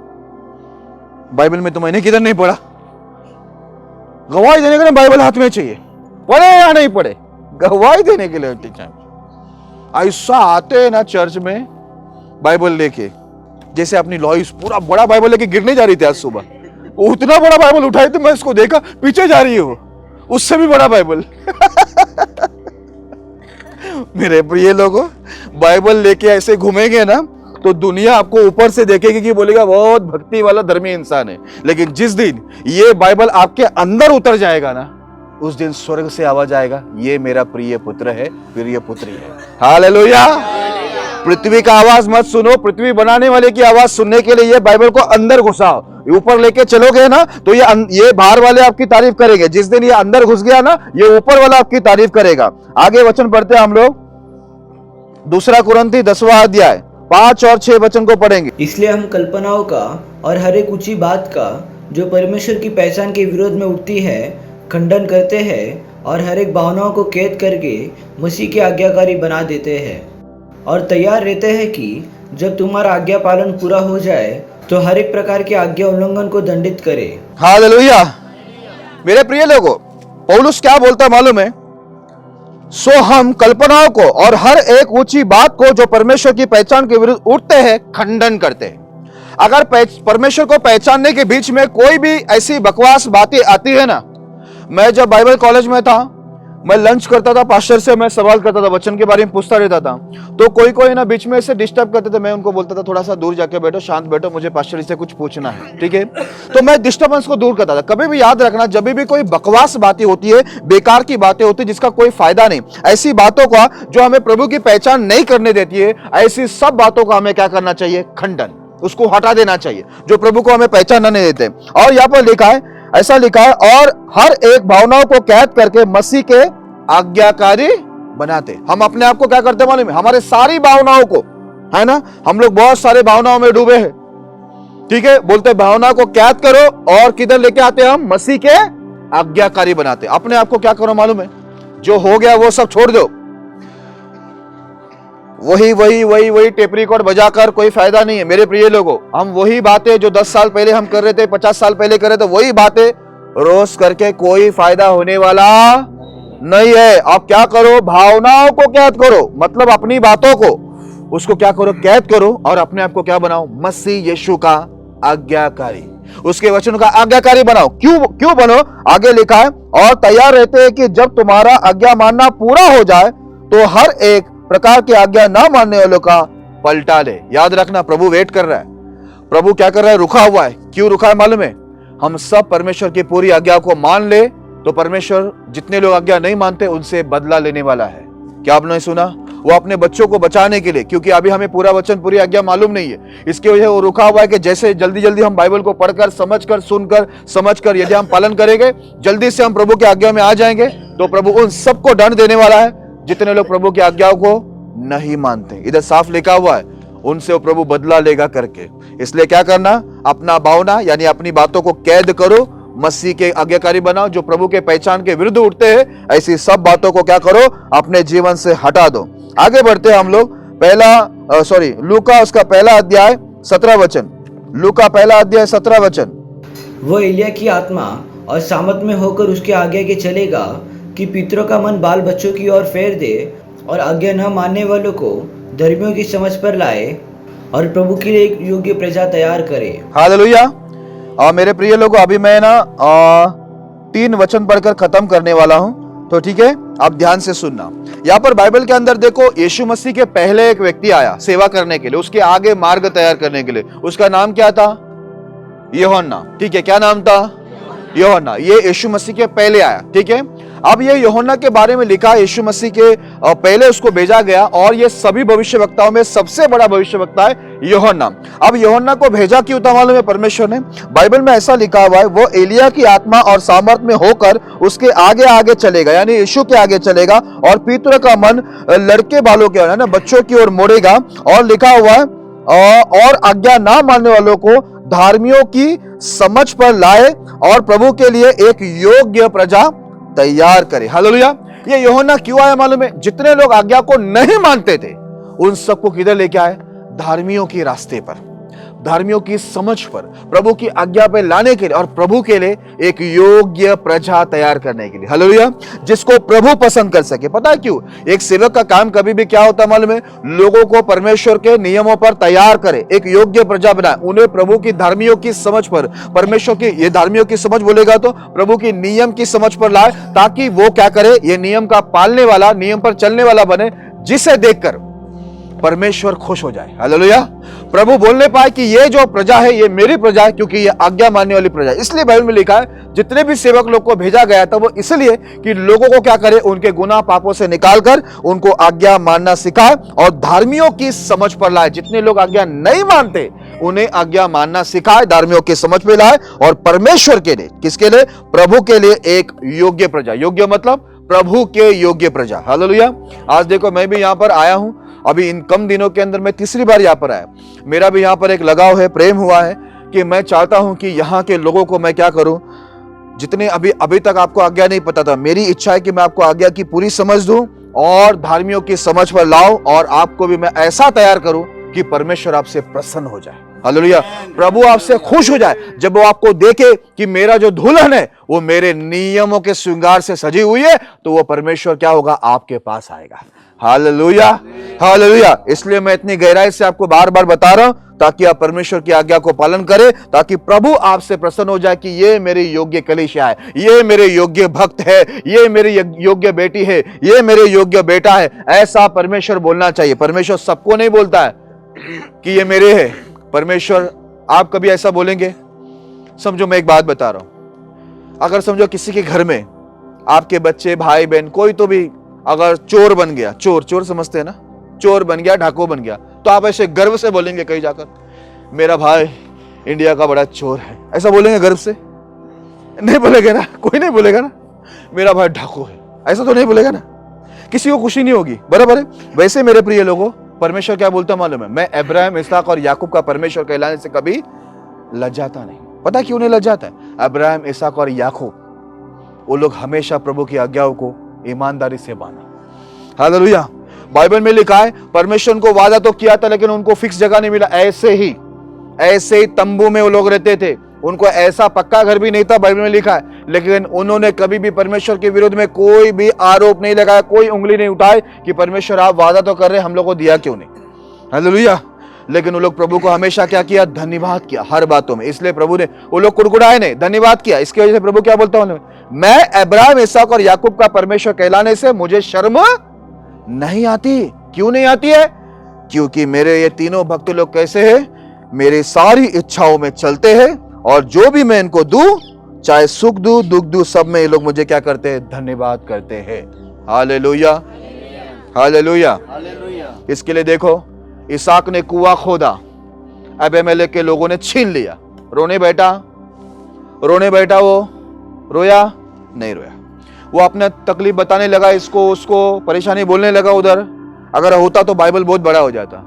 Speaker 2: बाइबल में तो मैंने किधर नहीं पढ़ा। गवाही देने के लिए बाइबल हाथ में चाहिए, पढ़े या नहीं पढ़े, गवाही देने के लिए टीचर। ऐसा आते हैं ना चर्च में बाइबल लेके, जैसे अपनी लॉइस पूरा बड़ा बाइबल लेके गिरने जा रही थी आज सुबह। वो उतना बड़ा बाइबल उठाई थी, मैं इसको देखा, पीछे जा रही है वो, उससे भी बड़ा बाइबल। मेरे प्रिय लोगों, बाइबल लेके ऐसे घूमेंगे ना तो दुनिया आपको ऊपर से देखेगी कि बोलेगा बहुत भक्ति वाला धर्मी इंसान है। लेकिन जिस दिन ये बाइबल आपके अंदर उतर जाएगा ना, उस दिन स्वर्ग से आवाज आएगा, ये मेरा प्रिय पुत्र है, प्रिय पुत्री है। हालेलुया। पृथ्वी का आवाज मत सुनो, पृथ्वी बनाने वाले की आवाज सुनने के लिए ये बाइबल को अंदर घुसाओ। ऊपर लेके चलोगे ना तो ये बाहर वाले आपकी तारीफ करेंगे। जिस दिन ये अंदर घुस गया ना, ये ऊपर वाला आपकी तारीफ करेगा। आगे वचन पढ़ते हैं हम लोग, 2 कुरिन्थी 10वां अध्याय 5 और 6 वचन को पढ़ेंगे।
Speaker 4: इसलिए हम कल्पनाओं का और हर एक ऊंची बात का जो परमेश्वर की पहचान के विरोध में उठती है खंडन करते हैं, और हर एक भावनाओं को कैद करके मसीह की आज्ञाकारी बना देते हैं, और तैयार रहते हैं कि जब तुम्हारा आज्ञा पालन पूरा हो जाए तो हर एक प्रकार की आज्ञा उल्लंघन को दंडित करे।
Speaker 2: हालेलुया। मेरे प्रिय लोगों, पौलुस क्या बोलता है मालूम है? सो हम कल्पनाओं को और हर एक ऊंची बात को जो परमेश्वर की पहचान के विरुद्ध उठते हैं खंडन करते हैं। अगर परमेश्वर को पहचानने के बीच में कोई भी ऐसी बकवास बातें आती है ना, मैं जब बाइबल कॉलेज में था मैं लंच करता था पास्टर से, मैं सवाल करता था, वचन के बारे में पूछता रहता था, तो कोई कोई ना बीच में ऐसे डिस्टर्ब करते थे, मैं उनको बोलता था थोड़ा सा दूर जाके बैठो, शांत बैठो, मुझे पास्टर से कुछ पूछना है, ठीक है। तो मैं डिस्टर्बेंस को दूर करता था। कभी भी याद रखना, जब भी कोई बकवास बातें होती है, बेकार की बातें होती है जिसका कोई फायदा नहीं, ऐसी बातों का जो हमें प्रभु की पहचान नहीं करने देती है, ऐसी सब बातों का हमें क्या करना चाहिए? खंडन, उसको हटा देना चाहिए, जो प्रभु को हमें पहचान नहीं देते। और यहाँ पर लिखा है, ऐसा लिखा है, और हर एक भावनाओं को कैद करके मसीह के आज्ञाकारी बनाते। हम अपने आप को क्या करते मालूम है? हमारे सारी भावनाओं को, है ना, हम लोग बहुत सारे भावनाओं में डूबे हैं, ठीक है। बोलते भावना को कैद करो और किधर लेके आते हैं? हम मसीह के आज्ञाकारी बनाते। अपने आप को क्या करो मालूम है? जो हो गया वो सब छोड़ दो। वही वही वही वही टेप रिकॉर्ड बजाकर कोई फायदा नहीं है मेरे प्रिय लोगों। हम वही बातें जो 10 साल पहले हम कर रहे थे, 50 साल पहले कर रहे थे, वही बातें रोज करके कोई फायदा होने वाला नहीं है। आप क्या करो? भावनाओं को कैद करो, मतलब अपनी बातों को, उसको क्या करो? कैद करो और अपने आप को क्या बनाओ? मसीह यीशु का आज्ञाकारी, उसके वचन का आज्ञाकारी बनाओ। क्यों बनो? आगे लिखा है, और तैयार रहते हैं कि जब तुम्हारा आज्ञा मानना पूरा हो जाए तो हर एक प्रकार की आज्ञा ना मानने वालों का पलटा ले। याद रखना, प्रभु वेट कर रहा है। प्रभु क्या कर रहा है? रुका हुआ है। क्यों रुका है मालूम है? हम सब परमेश्वर की पूरी आज्ञा को मान ले तो परमेश्वर जितने लोग आज्ञा नहीं मानते उनसे बदला लेने वाला है। क्या आपने सुना? वो अपने बच्चों को बचाने के लिए, क्योंकि अभी हमें पूरा वचन, पूरी आज्ञा मालूम नहीं है, इसकी वजह वो रुका हुआ है कि जैसे जल्दी जल्दी हम बाइबल को पढ़कर, समझकर, सुनकर, समझकर यदि हम पालन करेंगे, जल्दी से हम प्रभु की आज्ञा में आ जाएंगे, तो प्रभु उन सबको दंड देने वाला है जितने लोग प्रभु की आज्ञाओं को नहीं मानते। इधर साफ लिखा हुआ है, उनसे वो प्रभु बदला लेगा करके। इसलिए क्या करना? अपना भावना यानी अपनी बातों को कैद करो, मसीह के आज्ञाकारी बनाओ। जो प्रभु के पहचान के विरुद्ध उठते हैं, ऐसी सब बातों को क्या करो? अपने जीवन से हटा दो। आगे बढ़ते हैं हम लोग। लूका उसका पहला अध्याय 17 वचन। लूका पहला अध्याय 17 वचन।
Speaker 4: वो एलिया की आत्मा और सामत में होकर उसके आगे के चलेगा कि पितरों का मन बाल बच्चों की ओर फेर दे और आज्ञा न मानने वालों को धर्मियों की समझ पर लाए और प्रभु के लिए एक योग्य प्रजा तैयार करे।
Speaker 2: हालेलुया। मेरे प्रिय लोगों, अभी मैं ना 3 वचन पढ़कर खत्म करने वाला हूं, तो ठीक है, आप ध्यान से सुनना। यहाँ पर बाइबल के अंदर देखो, यीशु मसीह के पहले एक व्यक्ति आया सेवा करने के लिए, उसके आगे मार्ग तैयार करने के लिए। उसका नाम क्या था? यूहन्ना। ठीक है, क्या नाम था? यूहन्ना। ये यीशु मसीह के पहले आया, ठीक है। अब ये यूहन्ना के बारे में लिखा, यीशु मसीह के पहले उसको भेजा गया, और ये सभी भविष्यवक्ताओं में सबसे बड़ा भविष्यवक्ता है यूहन्ना। अब यूहन्ना को भेजा क्यों था मालूम है परमेश्वर ने? बाइबल में ऐसा लिखा हुआ है, वो एलिया की आत्मा और सामर्थ में होकर उसके आगे आगे चलेगा, यानी यीशु के आगे चलेगा, और पितरों का मन लड़के बालों के, ना बच्चों की ओर मोड़ेगा। और लिखा हुआ है, और आज्ञा ना मानने वालों को धार्मियों की समझ पर लाए और प्रभु के लिए एक योग्य प्रजा तैयार करे। हालेलुया। ये यूहन्ना क्यों आया मालूम है? जितने लोग आज्ञा को नहीं मानते थे उन सबको किधर लेके आए? धार्मियों के रास्ते पर, धार्मियों की समझ पर, प्रभु की आज्ञा पे लाने के लिए, और प्रभु के लिए एक योग्य प्रजा तैयार करने के लिए। हालेलुया। जिसको प्रभु पसंद कर सके। पता है क्यों? एक सेवक का काम कभी भी क्या होता है मालूम है? लोगों को परमेश्वर के नियमों पर तैयार करे, एक योग्य प्रजा बनाए, उन्हें प्रभु की धार्मियों की समझ पर, परमेश्वर की, ये धार्मियों की समझ बोलेगा तो प्रभु की नियम की समझ पर लाए, ताकि वो क्या करे? ये नियम का पालने वाला, नियम पर चलने वाला बने, जिसे देखकर परमेश्वर खुश हो जाए। हालेलुया। प्रभु बोलने पाए कि ये जो प्रजा है ये मेरी प्रजा है, क्योंकि ये आज्ञा मानने वाली प्रजा है। इसलिए बाइबल में लिखा है, जितने भी सेवक लोग को भेजा गया था वो इसलिए कि लोगों को क्या करे? उनके गुनाह पापों से निकालकर उनको आज्ञा मानना सिखाए और धार्मियों की समझ पर लाए। जितने लोग आज्ञा नहीं मानते उन्हें आज्ञा मानना सिखाए, धार्मियों की समझ पे लाए, और परमेश्वर के लिए, किसके लिए? प्रभु के लिए एक योग्य प्रजा। योग्य मतलब प्रभु के योग्य प्रजा। हालेलुया। आज देखो, मैं भी यहाँ पर आया हूं, अभी इन कम दिनों के अंदर मैं तीसरी बार यहाँ पर आया। मेरा भी यहाँ पर एक लगाव है, प्रेम हुआ है कि मैं चाहता हूं कि यहाँ के लोगों को मैं क्या करूं, जितने अभी तक आपको आज्ञा नहीं पता था, मेरी इच्छा है कि मैं आपको आज्ञा की पूरी समझ दूं और धार्मियों की समझ पर लाऊं, और आपको भी मैं ऐसा तैयार करूं कि परमेश्वर आपसे प्रसन्न हो जाए। हालेलुया। प्रभु आपसे खुश हो जाए जब वो आपको देखे कि मेरा जो दुल्हन है वो मेरे नियमों के श्रृंगार से सजी हुई है, तो वो परमेश्वर क्या होगा? आपके पास आएगा। Hallelujah, hallelujah. इसलिए मैं इतनी गहराई से आपको बार बार बता रहा हूं, ताकि आप परमेश्वर की आज्ञा को पालन करें, ताकि प्रभु आपसे प्रसन्न हो जाए कि ये मेरी योग्य कलीसिया है, ये मेरे योग्य भक्त है, ये मेरी योग्य बेटी है, ये मेरे योग्य बेटा है। ऐसा परमेश्वर बोलना चाहिए। परमेश्वर सबको नहीं बोलता है कि ये मेरे है। परमेश्वर, आप कभी ऐसा बोलेंगे? समझो मैं एक बात बता रहा हूं, अगर समझो किसी के घर में आपके बच्चे, भाई बहन, कोई तो भी अगर चोर बन गया, चोर समझते हैं ना, चोर बन गया, डाकू बन गया, तो आप ऐसे गर्व से बोलेंगे कहीं जाकर, मेरा भाई इंडिया का बड़ा चोर है, ऐसा बोलेंगे गर्व से? नहीं बोलेगा ना, कोई नहीं बोलेगा ना, मेरा भाई डाकू है, ऐसा तो नहीं बोलेगा ना, किसी को खुशी नहीं होगी, बराबर है। वैसे मेरे प्रिय लोगों, परमेश्वर क्या बोलता मालूम है? मैं अब्राहम, इसहाक और याकूब का परमेश्वर कहलाने से कभी लज्जाता नहीं। पता क्यों नहीं लज्जाता है? अब्राहम, इसहाक और याकूब, वो लोग हमेशा प्रभु की आज्ञाओं को ईमानदारी से माना। हालेलुया। बाइबल में लिखा है परमेश्वर उनको वादा तो किया था, लेकिन उनको फिक्स जगह नहीं मिला। ऐसे ही तंबू में वो लोग रहते थे, उनको ऐसा पक्का घर भी नहीं था, बाइबल में लिखा है, लेकिन उन्होंने कभी भी परमेश्वर के विरुद्ध में कोई भी आरोप नहीं लगाया, कोई उंगली नहीं उठाई कि परमेश्वर आप वादा तो कर रहे, हम लोग को दिया क्यों नहीं। हालेलुया। लेकिन वो लोग प्रभु को हमेशा क्या किया? धन्यवाद किया हर बातों में। इसलिए प्रभु ने, वो लोग कुड़कुड़ाए नहीं, धन्यवाद किया। इसकी वजह से प्रभु क्या बोलता हूं? मैं अब्राहम, इसहाक और याकूब का परमेश्वर कहलाने से मुझे शर्म नहीं आती। क्यों नहीं आती है? क्योंकि मेरे ये तीनों भक्त लोग कैसे हैं? मेरी सारी इच्छाओं में चलते हैं, और जो भी मैं इनको दूं, चाहे सुख दूं, दुख दूं, सब में ये लोग मुझे क्या करते हैं? धन्यवाद करते हैं। Hallelujah, hallelujah. इसके लिए देखो, इसहाक ने कुआं खोदा, अबीमेलेक के लोगों ने छीन लिया। रोने बैठा, वो रोया नहीं? रोया। वो अपना तकलीफ बताने लगा, इसको उसको परेशानी बोलने लगा उधर। अगर होता तो बाइबल बहुत बड़ा हो जाता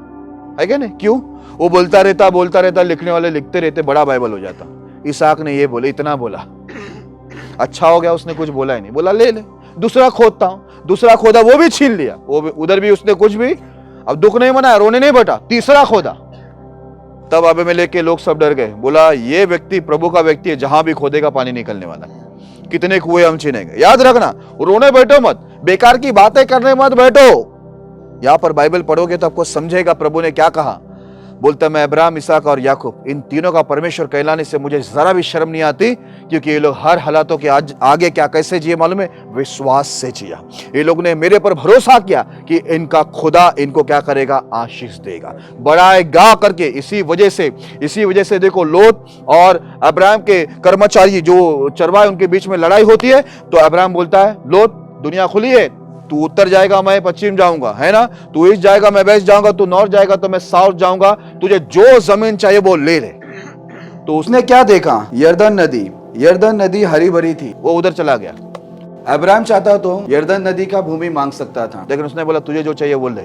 Speaker 2: है क्या नहीं? क्यों? वो बोलता रहता, लिखने वाले लिखते रहते, बड़ा बाइबल हो जाता। इसहाक ने ये बोले, इतना बोला, अच्छा हो गया, उसने कुछ बोला ही नहीं। बोला ले दूसरा खोदता हूं। दूसरा खोदा, वो भी छीन लिया, वो भी, उधर भी उसने कुछ भी, अब दुख नहीं मनाया, रोने नहीं बैठा। तीसरा खोदा, तब अबीमेलेक के लोग सब डर गए। बोला ये व्यक्ति प्रभु का व्यक्ति है, जहां भी खोदेगा पानी निकलने वाला। कितने कुएं हम छीनेंगे। याद रखना, रोने बैठो मत, बेकार की बातें करने मत बैठो। यहां पर बाइबल पढ़ोगे तो आपको समझेगा प्रभु ने क्या कहा। बोलता मैं अब्राहम, इसहाक और याकूब, इन तीनों का परमेश्वर कहलाने से मुझे जरा भी शर्म नहीं आती, क्योंकि ये लोग हर हालातों के आगे क्या कैसे जिए मालूम है? विश्वास से जिया। ये लोग ने मेरे पर भरोसा किया कि इनका खुदा इनको क्या करेगा? आशीष देगा, बढ़ाएगा करके। इसी वजह से देखो, लोत और अब्राहम के कर्मचारी जो चरवाहे, उनके बीच में लड़ाई होती है, तो अब्राहम बोलता है लोत, दुनिया खुली है, तू उत्तर जाएगा, मैं पश्चिम जाऊंगा, है ना? तू ईस्ट जाएगा, मैं वेस्ट जाऊंगा, तू नॉर्थ जाएगा तो मैं साउथ जाऊंगा, तुझे जो जमीन चाहिए वो ले ले। तो उसने क्या देखा? यरदन नदी हरी भरी थी, वो उधर चला गया। अब्राहम चाहता तो यरदन नदी का भूमि मांग सकता था, लेकिन उसने बोला तुझे जो चाहिए वो ले।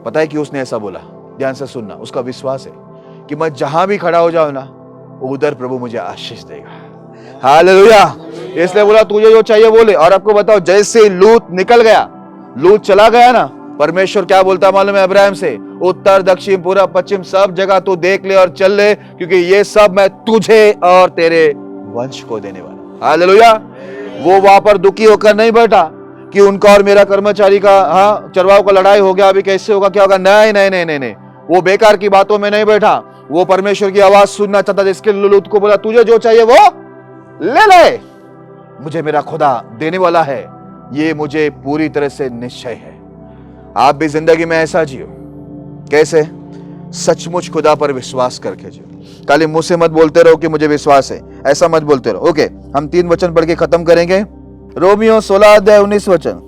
Speaker 2: पता है क्यों उसने ऐसा बोला? ध्यान से सुनना। उसका विश्वास है कि मैं जहां भी खड़ा हो जाऊं ना, उधर प्रभु मुझे आशीष देगा। हालेलुया। इसलिए बोला तुझे जो चाहिए वो ले। और आपको बताओ, जैसे लूत निकल गया, लूत चला गया ना, परमेश्वर क्या बोलता मालूम है अब्राहम से? उत्तर, दक्षिण, पूरब, पश्चिम, सब जगह तू देख ले और चल ले, क्योंकि ये सब मैं तुझे और तेरे वंश को देने वाला। हालेलुया। वो वहां पर दुखी होकर नहीं बैठा कि उनका और मेरा कर्मचारी का, चरवाहों का लड़ाई हो गया, अभी कैसे होगा, क्या होगा। नहीं, वो बेकार की बातों में नहीं बैठा। वो परमेश्वर की आवाज सुनना चाहता था। इसके लूत को बोला तुझे जो चाहिए वो ले, मुझे मेरा खुदा देने वाला है, ये मुझे पूरी तरह से निश्चय है। आप भी जिंदगी में ऐसा जियो। कैसे? सचमुच खुदा पर विश्वास करके जियो। खाली मुंह से मत बोलते रहो कि मुझे विश्वास है, ऐसा मत बोलते रहो। ओके, हम 3 वचन पढ़ के खत्म करेंगे। रोमियो 16 अध्याय 19 वचन।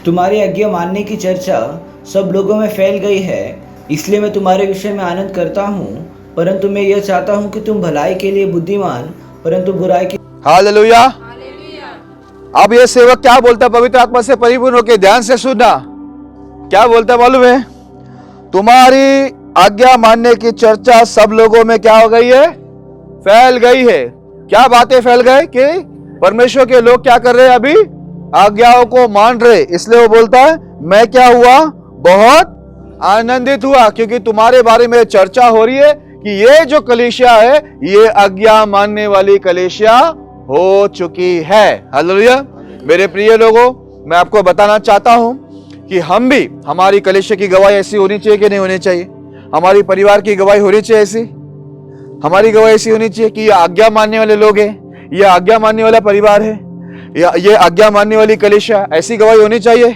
Speaker 4: तुम्हारी आज्ञा मानने की चर्चा सब लोगों में फैल गई है, इसलिए मैं तुम्हारे विषय में आनंद करता हूँ, परंतु मैं यह चाहता हूँ कि तुम भलाई के लिए बुद्धिमान, परंतु बुराई की।
Speaker 2: हालेलुया। अब ये सेवक क्या बोलता है? पवित्र आत्मा से परिपूर्ण होकर ध्यान से सुनना। क्या बोलता है मालूम है? तुम्हारी आज्ञा मानने की चर्चा सब लोगों में क्या हो गई है? फैल गई है। क्या बातें फैल गए? कि परमेश्वर के लोग क्या कर रहे हैं? अभी आज्ञाओं को मान रहे। इसलिए वो बोलता है मैं क्या हुआ? बहुत आनंदित हुआ, क्योंकि तुम्हारे बारे में चर्चा हो रही है कि ये जो कलीसिया है, ये आज्ञा मानने वाली कलीसिया हो चुकी है। हालेलुया। मेरे प्रिय लोगों, मैं आपको बताना चाहता हूं कि हम भी, हमारी कलीसिया की गवाही ऐसी होनी चाहिए कि नहीं होनी चाहिए? हमारी परिवार की गवाही होनी चाहिए ऐसी? हमारी गवाही ऐसी होनी चाहिए कि ये आज्ञा मानने वाले लोग हैं, ये आज्ञा मानने वाला परिवार है, या ये आज्ञा मानने वाली कलीसिया, ऐसी गवाही होनी चाहिए?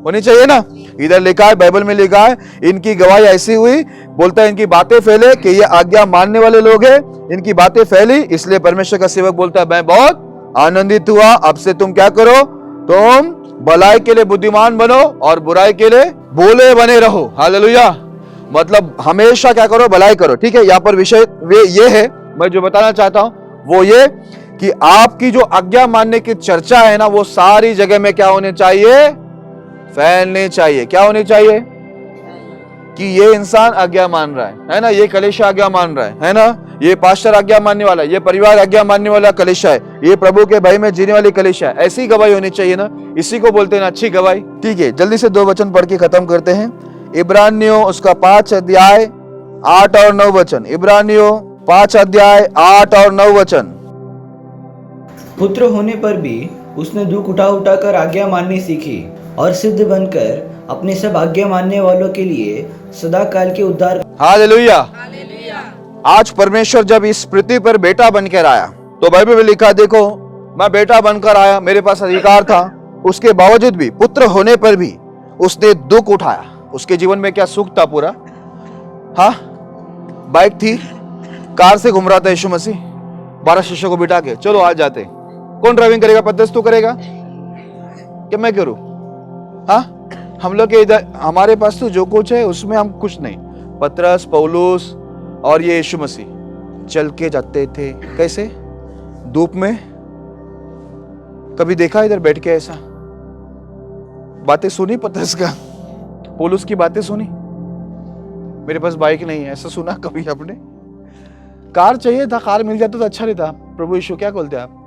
Speaker 2: होनी चाहिए ना? इधर लिखा है, बाइबल में लिखा है, इनकी गवाही ऐसी हुई, बोलता है इनकी बातें फैले कि ये आज्ञा मानने वाले लोग हैं, इनकी बातें फैली, इसलिए परमेश्वर का सेवक बोलता है मैं बहुत आनंदित हुआ। अब से तुम क्या करो? तुम भलाई के लिए बुद्धिमान बनो और बुराई के लिए भोले बने रहो। हालेलुया। मतलब हमेशा क्या करो? भलाई करो। ठीक है, यहाँ पर विषय वे ये है, मैं जो बताना चाहता हूं वो ये कि आपकी जो आज्ञा मानने की चर्चा है ना, वो सारी जगह में क्या होने चाहिए? फैलने चाहिए। क्या होनी चाहिए? कि ये इंसान आज्ञा मान रहा है ना, ये कलीसिया आज्ञा मान रहा है ना, ये पास्टर आज्ञा मानने वाला है, ये परिवार आज्ञा मानने वाला कलीसिया है, ये प्रभु के भय में जीने वाली कलीसिया है। ऐसी गवाही होनी चाहिए ना, इसी को बोलते हैं ना अच्छी गवाही। ठीक है, जल्दी से 2 वचन पढ़ के खत्म करते हैं। इब्रानियों उसका 5 अध्याय 8 और 9 वचन। इब्रानियों 5 अध्याय 8 और 9 वचन।
Speaker 4: पुत्र होने पर भी उसने दुख उठा उठा कर आज्ञा माननी सीखी और सिद्ध बनकर अपने सब आज्ञा मानने वालों के लिए सदा काल के उद्धार।
Speaker 2: हालेलुया। आज परमेश्वर जब इस पृथ्वी पर बेटा बनकर आया, तो बाइबल में लिखा, देखो मैं बेटा बनकर आया, मेरे पास अधिकार था, उसके बावजूद भी, पुत्र होने पर भी उसने दुख उठाया। उसके जीवन में क्या सुख था पूरा? हाँ, बाइक थी, कार से घूम रहा था यीशु मसीह, 12 शिष्यों को बिठा के, चलो आज जाते। कौन ड्राइविंग करेगा? पतरस तू करेगा कि मैं करूं? हाँ, हम लोग के इधर, हमारे पास तो जो कुछ है उसमें हम कुछ नहीं। पतरस, पौलुस और ये यीशु मसीह चल के जाते थे। कैसे? धूप में। कभी देखा इधर बैठ के ऐसा? बातें सुनी पतरस का, पौलुस की बातें सुनी? मेरे पास बाइक नहीं है, ऐसा सुना कभी आपने? कार चाहिए था, कार मिल जाता तो अच्छा नहीं था। प्रभु यीशु क्या बोलते आप?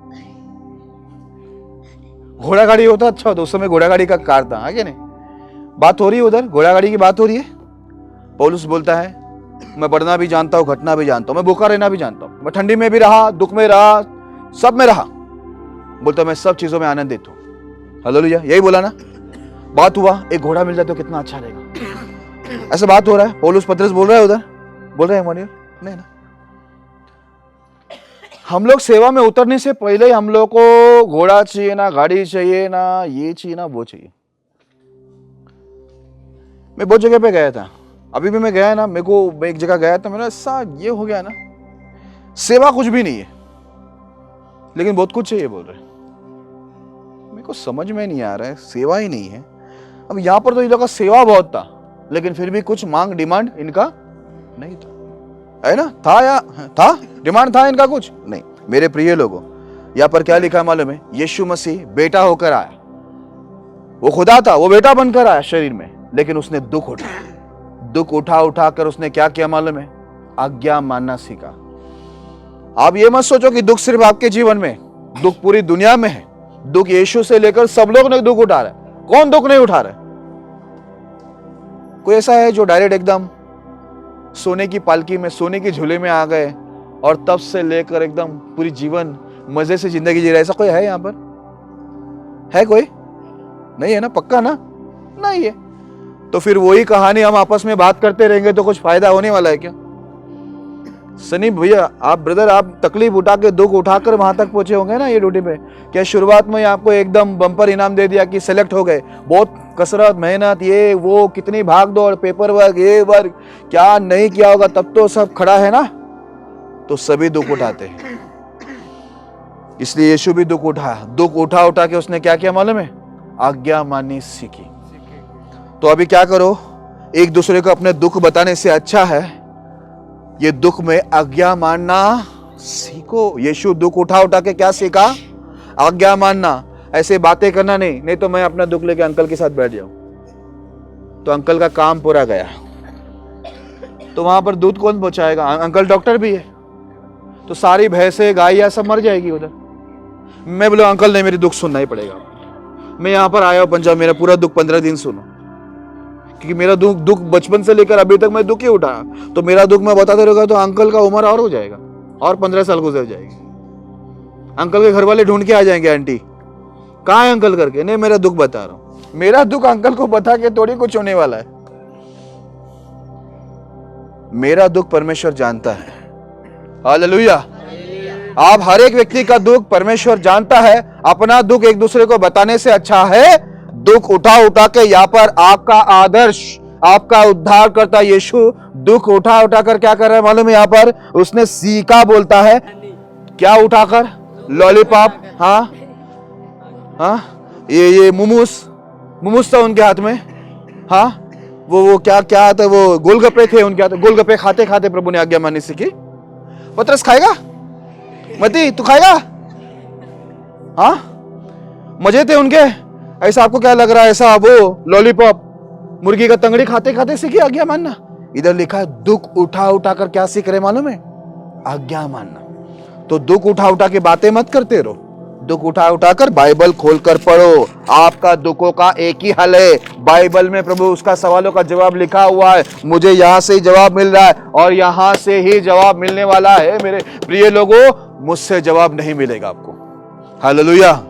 Speaker 2: घोड़ा गाड़ी होता अच्छा होता, उस समय घोड़ा गाड़ी का कार था, आगे नहीं? बात हो रही है उधर, घोड़ा गाड़ी की बात हो रही है। पौलुस बोलता है मैं बढ़ना भी जानता हूं, घटना भी जानता हूं, मैं भूखा रहना भी जानता हूं, मैं ठंडी में भी रहा, दुख में रहा, सब में रहा। बोलता मैं सब चीजों में आनंदित हूं। हालेलुया। यही बोला ना? बात हुआ, एक घोड़ा मिल जाए तो कितना अच्छा रहेगा। ऐसा बात हो रहा है। पौलुस पतरस बोल रहा है उधर, बोल रहे हैं मनियर नहीं ना? हम लोग सेवा में उतरने से पहले हम लोग को घोड़ा चाहिए ना, गाड़ी चाहिए ना, ये चाहिए ना, वो चाहिए। मैं बहुत जगह पे गया था, अभी भी मैं गया ना, मैं एक जगह गया था, मेरा ऐसा ये हो गया ना, सेवा कुछ भी नहीं है लेकिन बहुत कुछ चाहिए बोल रहे। मेरे को समझ में नहीं आ रहा है, सेवा ही नहीं है। अब यहाँ पर तो इन लोगों का सेवा बहुत था, लेकिन फिर भी कुछ मांग डिमांड इनका नहीं था, है ना? था या था डिमांड था इनका? कुछ नहीं। मेरे प्रिय लोगों, यहाँ पर क्या लिखा है मालूम है? यीशु मसीह बेटा होकर आया, वो खुदा था, वो बेटा बनकर आया शरीर में, लेकिन उसने दुख उठाया। दुख उठा उठा कर उसने क्या किया मालूम है? आज्ञा मानना सीखा। आप ये मत सोचो कि दुख सिर्फ आपके जीवन में, दुख पूरी दुनिया में है। दुख यीशु से लेकर सब लोग ने दुख उठा रहे। कौन दुख नहीं उठा रहे? कोई ऐसा है जो डायरेक्ट एकदम सोने की पालकी में, सोने की झूले में आ गए और तब से लेकर एकदम पूरी जीवन मजे से जिंदगी जी रहा है? ऐसा कोई है यहां पर? है कोई? नहीं है ना? पक्का ना? नहीं है। तो फिर वही कहानी हम आपस में बात करते रहेंगे तो कुछ फायदा होने वाला है क्या? सनी भैया, आप ब्रदर, आप तकलीफ उठा के, दुख उठाकर वहां तक पहुंचे होंगे ना ये ड्यूटी पे। क्या शुरुआत में आपको एकदम बम्पर इनाम दे दिया कि सेलेक्ट हो गए? बहुत कसरत, मेहनत, ये वो, कितनी भाग दौड़, पेपर वर्क, ये वर्क, क्या नहीं किया होगा, तब तो सब खड़ा है ना? तो सभी दुख उठाते हैं। इसलिए यीशु भी दुख उठाया। दुख उठा उठा के उसने क्या किया मालूम है? आज्ञा माननी सीखी। तो अभी क्या करो? एक दूसरे को अपने दुख बताने से अच्छा है ये दुख में आज्ञा मानना सीखो। यीशु दुख उठा उठा के क्या सीखा? आज्ञा मानना। ऐसे बातें करना नहीं, नहीं तो मैं अपना दुख लेके अंकल के साथ बैठ जाऊं तो अंकल का काम पूरा गया। तो वहां पर दूध कौन पहुंचाएगा? अंकल डॉक्टर भी है, तो सारी भैंसें, गाय सब मर जाएगी उधर। मैं बोला अंकल नहीं, मेरी दुख सुनना ही पड़ेगा। मैं यहाँ पर आया हूँ पंजाब, मेरा पूरा दुख 15 दिन सुनो, क्योंकि मेरा दुख बचपन से लेकर अभी तक मैं दुख ही उठाया। तो मेरा दुख मैं बताते रहेगा तो अंकल का उम्र और हो जाएगा, और 15 साल गुजर जाएगी। अंकल के घर वाले ढूंढ के आ जाएंगे, आंटी कहाँ है अंकल करके। नहीं, मेरा दुख बता रहा हूँ। मेरा दुख अंकल को बता के थोड़ी कुछ होने वाला है। मेरा दुख परमेश्वर जानता है। हालेलुया। आप हर एक व्यक्ति का दुख परमेश्वर जानता है। अपना दुख एक दूसरे को बताने से अच्छा है दुख उठा उठा के यहाँ पर आपका आदर्श, आपका उद्धार करता यीशु दुख उठा उठा कर क्या कर रहा है मालूम है? यहाँ पर उसने सीका बोलता है, क्या उठाकर? लॉलीपॉप। हाँ हाँ, ये मुमुस था उनके हाथ में। हाँ, वो क्या क्या था, वो गोलगप्पे थे उनके हाथ। गोलगप्पे खाते खाते प्रभु ने आज्ञा माननी सीखी। पतरस खाएगा? मती तू खाएगा? हाँ, मजे थे उनके। ऐसा आपको क्या लग रहा है? ऐसा वो लॉलीपॉप मुर्गी का तंगड़ी खाते खाते सीखी आज्ञा मानना। इधर लिखा है दुख उठा उठा कर क्या सीख रहे मालूम है? आज्ञा मानना। तो दुख उठा उठा के बातें मत करते रहो, दुख उठा उठा कर बाइबल खोलकर पढ़ो। आपका दुखों का एक ही हल है। बाइबल में प्रभु उसका सवालों का जवाब लिखा हुआ है। मुझे यहां से ही जवाब मिल रहा है और यहां से ही जवाब मिलने वाला है। मेरे प्रिय लोगों, मुझसे जवाब नहीं मिलेगा आपको। हालेलुया।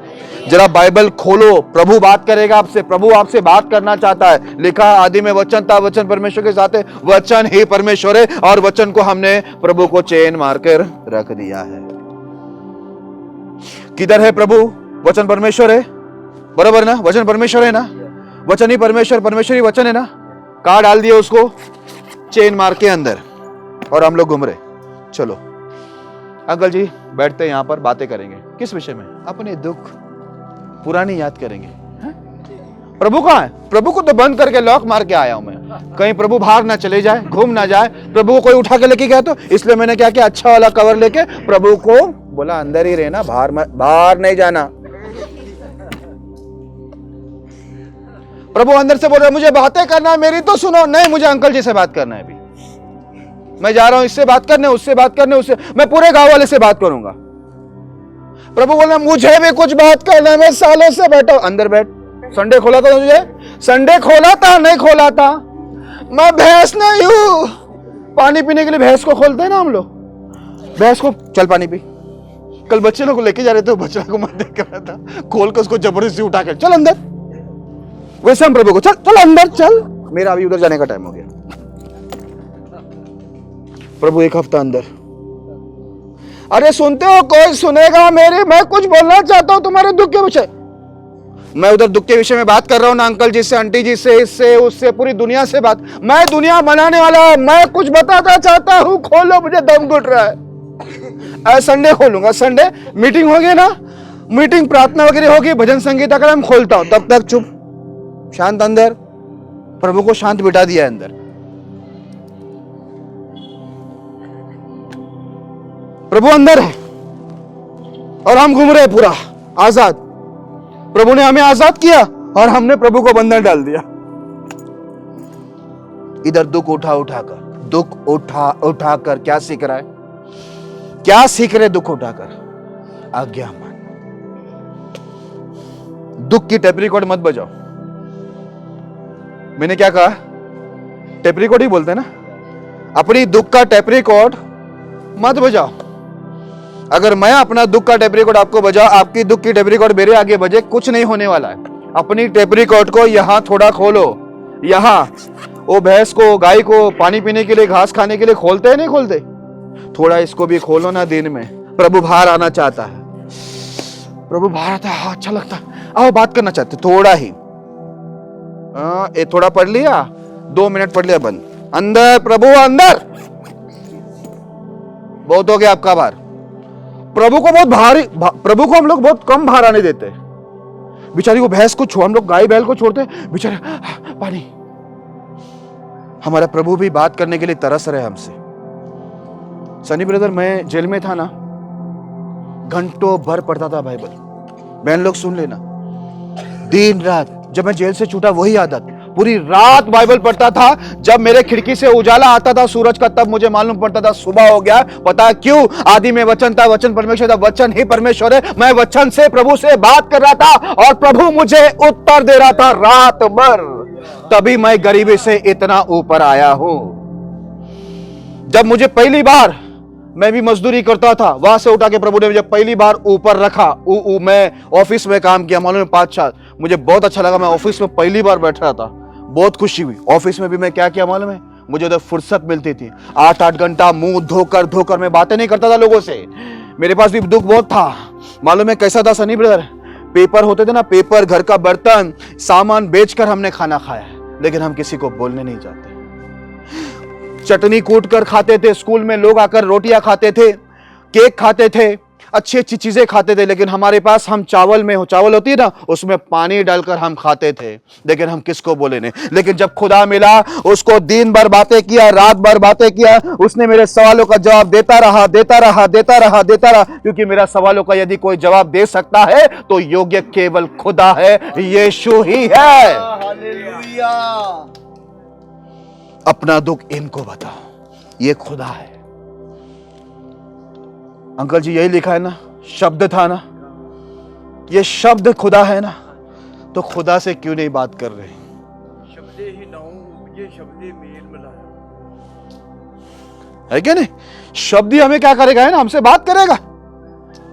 Speaker 2: जरा बाइबल खोलो, प्रभु बात करेगा आपसे। प्रभु आपसे बात करना चाहता है। लिखा आदि में वचन था, वचन परमेश्वर के साथ है, वचन ही परमेश्वर है और वचन को हमने प्रभु को चेन मारकर रख दिया है। किधर है प्रभु? वचन परमेश्वर है, बराबर ना? वचन परमेश्वर है ना? वचन ही परमेश्वर, परमेश्वर ही वचन है ना? कहाँ डाल दिया उसको? चेन मार के अंदर, और हम लोग घूम रहे। चलो अंकल जी बैठते हैं, यहां पर बातें करेंगे। किस विषय में? अपने दुख पुरानी याद करेंगे। प्रभु कहाँ है? प्रभु को तो बंद करके लॉक मार के आया हूं मैं। कहीं प्रभु बाहर ना चले जाए, घूम ना जाए। प्रभु को कोई उठा के लेके गया तो इसलिए मैंने क्या किया, अच्छा वाला कवर लेके प्रभु को बोला अंदर ही रहना, बाहर नहीं जाना। प्रभु अंदर से बोल रहे मुझे बातें करना है, मेरी तो सुनो। नहीं, मुझे अंकल जी से बात करना है। अभी मैं जा रहा हूं इससे बात करने, उससे बात करने, उससे मैं पूरे गांव वाले से बात करूंगा। प्रभु बोला मुझे भी कुछ बात करना है, मैं सालों से बैठा हूं। अंदर बैठ। संडे खोला था तुझे? संडे खोला था? नहीं खोला था। मैं भैंस नहीं हूं। पानी पीने के लिए भैंस को खोलते हैं ना हम लोग। भैंस को चल पानी पी। कल बच्चे लोग को लेके जा रहे थे, बच्चा को मैं देख रहा था, खोल कर उसको जबरदस्ती उठा कर चल अंदर। वैसे हम प्रभु को चल चल अंदर चल। मेरा अभी उधर जाने का टाइम हो गया। प्रभु एक हफ्ता अंदर। अरे सुनते हो? कोई सुनेगा मेरी? मैं कुछ बोलना चाहता हूं तुम्हारे दुख के विषय। मैं उधर दुख के विषय में बात कर रहा हूं ना, अंकल जी से, आंटी जी से, इससे उससे, पूरी दुनिया से बात। मैं दुनिया बनाने वाला हूं। मैं कुछ बताना चाहता हूं, खोलो, मुझे दम घुट रहा है। संडे खोलूंगा। संडे मीटिंग होगी ना, मीटिंग प्रार्थना वगैरह होगी, भजन संगीत अगर मैं खोलता हूं, तब तक चुप शांत अंदर। प्रभु को शांत बिठा दिया अंदर। प्रभु अंदर है और हम घूम रहे पूरा आजाद। प्रभु ने हमें आजाद किया और हमने प्रभु को बंधन डाल दिया। इधर दुख उठा उठाकर क्या सीख रहा है? क्या सीख रहे? दुख उठाकर आज्ञा मान। दुख की टेप रिकॉर्ड मत बजाओ। मैंने क्या कहा? टेप रिकॉर्ड ही बोलते हैं ना। अपनी दुख का टेप रिकॉर्ड मत बजाओ। अगर मैं अपना दुख का टेप रिकॉर्ड आपको बजाऊं, आपकी दुख की टेप रिकॉर्ड मेरे आगे बजे, कुछ नहीं होने वाला है। अपनी टेप रिकॉर्ड को यहां थोड़ा खोलो। यहां वो भैंस को, गाय को पानी पीने के लिए, घास खाने के लिए खोलते हैं, नहीं खोलते? थोड़ा इसको भी खोलो ना दिन में। प्रभु बाहर आना चाहता है। प्रभु बाहर आता है, अच्छा लगता है। आओ बात करना चाहते, थोड़ा ही। ये थोड़ा पढ़ लिया, 2 मिनट पढ़ लिया, बंद। अंदर प्रभु अंदर। बहुत हो गया आपका बार। प्रभु को बहुत भारी, प्रभु को हम लोग बहुत कम भार आने देते हैं। बेचारी को भैंस को हम लोग गाय बैल को छोड़ते हैं, बेचारे पानी। हमारा प्रभु भी बात करने के लिए तरस रहे हमसे। सनी ब्रदर, मैं जेल में था ना, घंटों भर पढ़ता था बाइबल। बहन लोग सुन लेना, दिन रात। जब मैं जेल से छूटा वही आदत, पूरी रात बाइबल पढ़ता था। जब मेरे खिड़की से उजाला आता था सूरज का, तब मुझे मालूम पड़ता था सुबह हो गया। पता है क्यों? आदि में वचन था, वचन परमेश्वर था, वचन ही परमेश्वर है। मैं वचन से, प्रभु से बात कर रहा था और प्रभु मुझे उत्तर दे रहा था रात भर। तभी मैं गरीबी से इतना ऊपर आया हूं। जब मुझे पहली बार मैं भी मजदूरी करता था, वहां से उठा के प्रभु ने मुझे पहली बार ऊपर रखा। मैं ऑफिस में काम किया, मालूम है 5 साल। मुझे बहुत अच्छा लगा, मैं ऑफिस में पहली बार बैठ रहा था, बहुत खुशी हुई। ऑफिस में भी मैं क्या किया मालूम है, मुझे उधर फुर्सत मिलती थी। 8-8 घंटा मुंह धोकर मैं बातें नहीं करता था लोगों से। मेरे पास भी दुख बहुत था, मालूम है कैसा था सनी ब्रदर। पेपर होते थे ना, पेपर, घर का बर्तन, सामान बेचकर हमने खाना खाया, लेकिन हम किसी को बोलने नहीं जाते। चटनी कूट कर खाते थे, स्कूल में लोग आकर रोटियां खाते थे, केक खाते थे, अच्छी अच्छी चीजें खाते थे, लेकिन हमारे पास हम चावल होती है ना, उसमें पानी डालकर हम खाते थे, लेकिन हम किसको बोले नहीं। लेकिन जब खुदा मिला, उसको दिन भर बातें किया, रात भर बातें किया, उसने मेरे सवालों का जवाब देता रहा, क्योंकि मेरा सवालों का यदि कोई जवाब दे सकता है तो योग्य केवल खुदा है, यीशु ही है। हालेलुया। अपना दुख इनको बताओ, ये खुदा है। अंकल जी यही लिखा है ना, शब्द था ना, ये शब्द खुदा है ना, तो खुदा से क्यों नहीं बात कर रहे?
Speaker 5: शब्दे ही ना उपजे शब्दे मेल मिलाया,
Speaker 2: है क्या नहीं? शब्द ही हमें क्या करेगा, है ना, हमसे बात करेगा।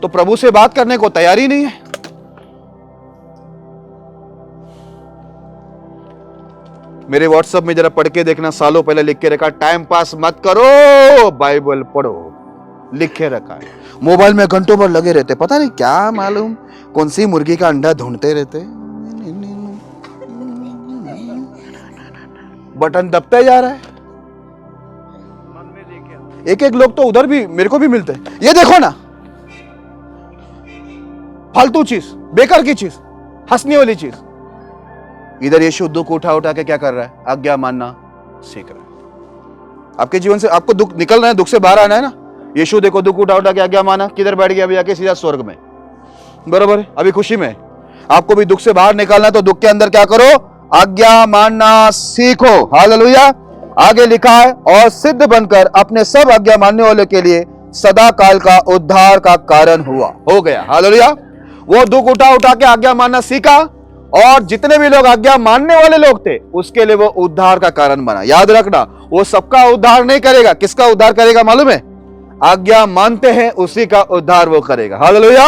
Speaker 2: तो प्रभु से बात करने को तैयारी नहीं है। मेरे व्हाट्सएप में जरा पढ़ के देखना, सालों पहले लिख के रखा, टाइम पास मत करो, बाइबल पढ़ो, लिख के रखा है। मोबाइल में घंटों भर लगे रहते, पता नहीं क्या मालूम कौन सी मुर्गी का अंडा ढूंढते रहते, बटन दबते जा रहा है।
Speaker 5: मन में लेके
Speaker 2: एक लोग तो उधर भी मेरे को भी मिलते हैं। ये देखो ना, फालतू चीज, बेकार की चीज, हंसने वाली चीज। इधर यीशु दुख उठा के क्या कर रहा है, आज्ञा मानना सीख रहा है। आपके जीवन से आपको दुख निकलना है, दुख से बाहर आना है ना। यीशु देखो दुख उठा के आज्ञा माना, किधर बैठ गया, अभी जाके सीधा स्वर्ग में, बराबर है, अभी खुशी में। आपको भी दुख से बाहर निकालना है तो दुख के अंदर क्या करो, आज्ञा मानना सीखो। हालेलुया। आगे लिखा है, और सिद्ध बनकर अपने सब आज्ञा मानने वालों के लिए सदा काल का उद्धार का कारण हो गया। हालेलुया। वो दुख उठा के आज्ञा मानना सीखा, और जितने भी लोग आज्ञा मानने वाले लोग थे उसके लिए वो उद्धार का कारण बना। याद रखना, वो सबका उद्धार नहीं करेगा। किसका उद्धार करेगा मालूम है? आज्ञा मानते हैं उसी का उद्धार वो करेगा। हालेलुया।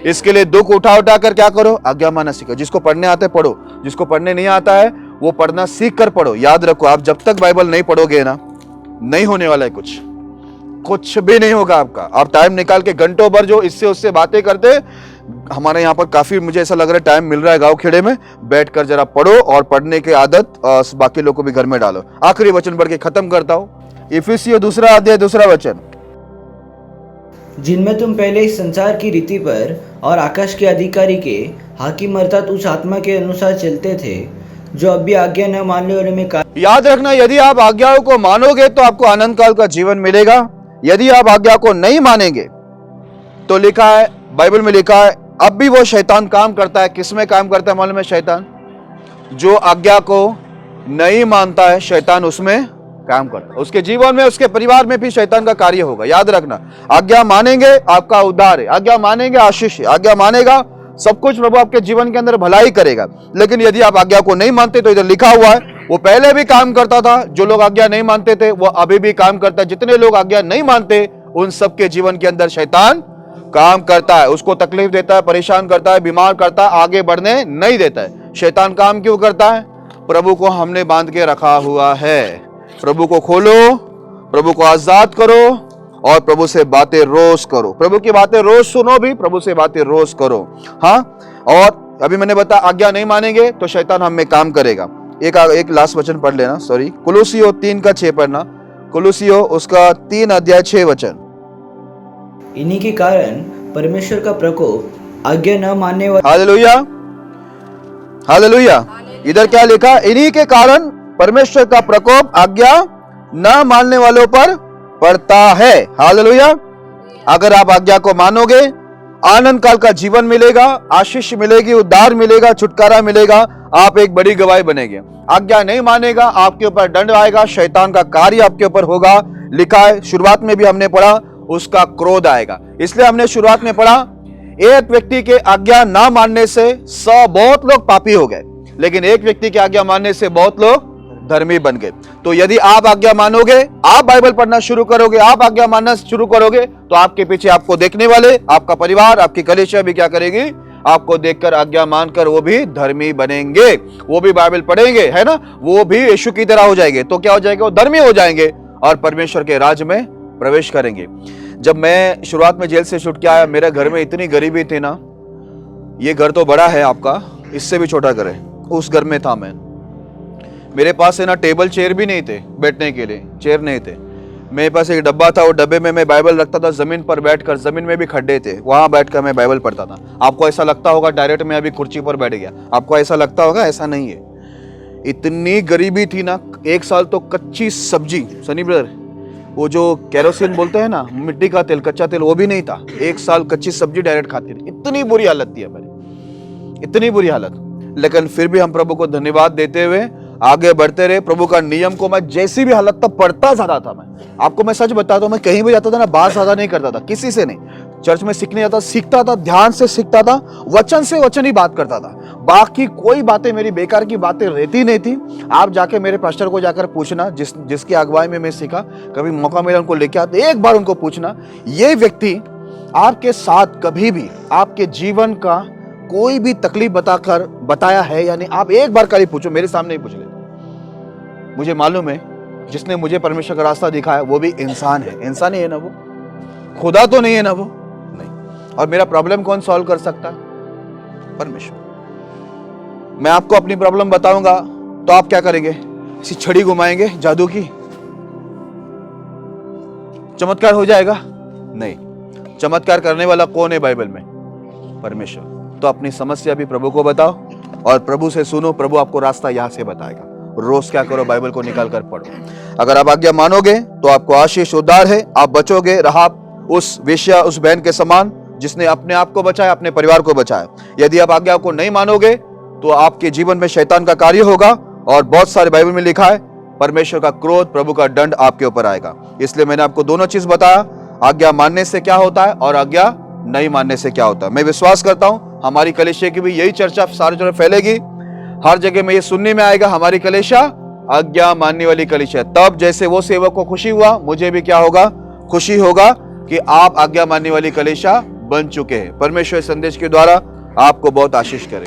Speaker 2: इसके लिए दुख उठा कर क्या करो, आज्ञा मानना सीखो। जिसको पढ़ने आते पढ़ो, जिसको पढ़ने नहीं आता है वो पढ़ना सीख कर पढ़ो। याद रखो, आप जब तक बाइबल नहीं पढ़ोगे ना, नहीं होने वाला है कुछ भी नहीं होगा आपका। आप टाइम निकाल के घंटों भर जो इससे उससे बातें करते, हमारे यहाँ पर काफी मुझे ऐसा लग रहा है टाइम मिल रहा है गांव खेड़े में, बैठकर जरा पढ़ो और पढ़ने की आदत बाकी लोग को भी घर में डालो। आखिरी वचन पढ़ के खत्म करता हूं, इफिसियों 2 अध्याय 2 वचन।
Speaker 4: जिनमें तुम पहले इस संसार की रीति पर और आकाश के अधिकारी के हाकिम अर्थात उस आत्मा के अनुसार चलते थे, जो अभी आज्ञा न मानने वाले में
Speaker 2: याद रखना, यदि आप आज्ञाओं को मानोगे तो आपको अनंत काल का जीवन मिलेगा। यदि आप आज्ञा को नहीं मानेंगे तो लिखा है, बाइबल में लिखा है, अब भी वो शैतान काम करता है। किसमें काम करता है मालूम है? शैतान जो आज्ञा को नहीं मानता है, शैतान उसमें काम करता है। उसके जीवन में, उसके परिवार में भी शैतान का कार्य होगा। याद रखना, आज्ञा मानेंगे आपका उद्धार है, आज्ञा मानेंगे आशीष है, आज्ञा मानेगा सब कुछ प्रभु आपके जीवन के अंदर भलाई करेगा। लेकिन यदि आप आज्ञा को नहीं मानते तो इधर लिखा हुआ है, वो पहले भी काम करता था। जो लोग आज्ञा नहीं मानते थे वो अभी भी काम करता है। जितने लोग आज्ञा नहीं मानते उन सबके जीवन के अंदर शैतान काम करता है, उसको तकलीफ देता है, परेशान करता है, बीमार करता है, आगे बढ़ने नहीं देता है। शैतान काम क्यों करता है? प्रभु को हमने बांध के रखा हुआ है। प्रभु को खोलो, प्रभु को आजाद करो और प्रभु से बातें रोज करो। प्रभु की बातें रोज सुनो भी, प्रभु से बातें रोज करो। हाँ, और अभी मैंने बताया आज्ञा नहीं मानेंगे तो शैतान हम में काम करेगा। एक लास्ट वचन पढ़ लेना, सॉरी, कुलुसियों 3:6 पढ़ना। कुलुसियों उसका 3 अध्याय 6 वचन।
Speaker 4: इन्हीं के कारण परमेश्वर का प्रकोप आज्ञा न मानने वाले।
Speaker 2: Hallelujah, hallelujah. इधर क्या लिखा? इन्हीं के कारण परमेश्वर का प्रकोप आज्ञा न मानने वालों पर पड़ता है। हालेलुया। अगर आप आज्ञा को मानोगे, आनंद काल का जीवन मिलेगा, आशीष मिलेगी, उद्धार मिलेगा, छुटकारा मिलेगा, आप एक बड़ी गवाही बनेंगे। आज्ञा नहीं मानेगा, आपके ऊपर दंड आएगा, शैतान का कार्य आपके ऊपर होगा। लिखा है, शुरुआत में भी हमने पढ़ा, उसका क्रोध आएगा। इसलिए हमने शुरुआत में पढ़ा, एक व्यक्ति के आज्ञा ना मानने से बहुत लोग पापी हो गए, लेकिन एक व्यक्ति की आज्ञा मानने से बहुत लोग धर्मी बन गए। तो यदि आप आज्ञा मानोगे, आप बाइबल पढ़ना शुरू करोगे, आप आज्ञा मानना शुरू करोगे, तो आपके पीछे आपको देखने वाले, आपका परिवार, आपकी कलीसिया भी क्या करेगी? आपको देखकर आज्ञा मानकर वो भी धर्मी बनेंगे, वो भी बाइबल पढ़ेंगे, है ना, वो भी यीशु की तरह हो जाएंगे। तो क्या हो जाएगा? वो धर्मी हो जाएंगे और परमेश्वर के राज में प्रवेश करेंगे। जब मैं शुरुआत में जेल से छूट के आया, मेरे घर में इतनी गरीबी थी ना, ये घर तो बड़ा है आपका, इससे भी छोटा घर है, उस घर में था मैं। मेरे पास है ना टेबल चेयर भी नहीं थे, बैठने के लिए चेयर नहीं थे। मेरे पास एक डब्बा था, वो डब्बे में मैं बाइबल रखता था, जमीन पर बैठकर, जमीन में भी खड्डे थे, वहां बैठकर मैं बाइबल पढ़ता था। आपको ऐसा लगता होगा डायरेक्ट मैं अभी कुर्सी पर बैठ गया, आपको ऐसा लगता होगा, ऐसा नहीं है। इतनी गरीबी थी ना, एक साल तो कच्ची सब्जी, सनी ब्रदर, वो जो कैरोसिन बोलते हैं ना, मिट्टी का तेल, कच्चा तेल, वो भी नहीं था। एक साल कच्ची सब्जी डायरेक्ट खाते थे। इतनी बुरी हालत थी हमारी, इतनी बुरी हालत। लेकिन फिर भी हम प्रभु को धन्यवाद देते हुए आगे बढ़ते रहे। प्रभु का नियम को मैं जैसी भी हालत तक पढ़ता जाता था। मैं आपको मैं सच बताता हूँ, मैं कहीं भी जाता था ना, बात ज्यादा नहीं करता था किसी से, नहीं। चर्च में सीखने जाता, सीखता था, ध्यान से सीखता था, वचन से वचन ही बात करता था। बाकी कोई बातें मेरी बेकार की बातें रहती नहीं थी। आप जाके मेरे पास्टर को जाकर पूछना, जिसकी अगुवाई में मैं सीखा, कभी मौका मिला उनको लेके आते, एक बार उनको पूछना, ये व्यक्ति आपके साथ कभी भी आपके जीवन का कोई भी तकलीफ बताया है या नहीं? आप एक बार कभी पूछो, मेरे सामने ही पूछ लेते। मुझे मालूम है जिसने मुझे परमेश्वर का रास्ता दिखाया वो भी इंसान है। इंसान ही है ना वो, खुदा तो नहीं है ना वो, नहीं। और मेरा प्रॉब्लम कौन सॉल्व कर सकता है? परमेश्वर। मैं आपको अपनी प्रॉब्लम बताऊंगा तो आप क्या करेंगे? इसी छड़ी घुमाएंगे जादू की, चमत्कार हो जाएगा? नहीं। चमत्कार करने वाला कौन है बाइबल में? परमेश्वर। तो अपनी समस्या भी प्रभु को बताओ और प्रभु से सुनो, प्रभु आपको रास्ता यहां से बताएगा। रोज क्या करो? बाइबल को निकाल कर पढ़ो। अगर आप आज्ञा मानोगे तो आपको आशीष, उद्धार है, आप बचोगे। राहाब उस वेश्या, उस बहन के समान जिसने अपने आप को बचाया, अपने परिवार को बचाया। यदि आप आज्ञा को नहीं मानोगे तो आपके जीवन में शैतान का कार्य होगा और बहुत सारे बाइबल में लिखा है परमेश्वर का क्रोध, प्रभु का दंड आपके ऊपर आएगा। इसलिए मैंने आपको दोनों चीज बताया, आज्ञा मानने से क्या होता है और आज्ञा नहीं मानने से क्या होता है। मैं विश्वास करता हूं हमारी कलीसिया की भी यही चर्चा सारी जगह फैलेगी, हर जगह में ये सुनने में आएगा, हमारी कलीसिया आज्ञा मानने वाली कलीसिया। तब जैसे वो सेवक को खुशी हुआ, मुझे भी क्या होगा? खुशी होगा कि आप आज्ञा मानने वाली कलीसिया बन चुके हैं। परमेश्वर संदेश के द्वारा आपको बहुत आशीष करे।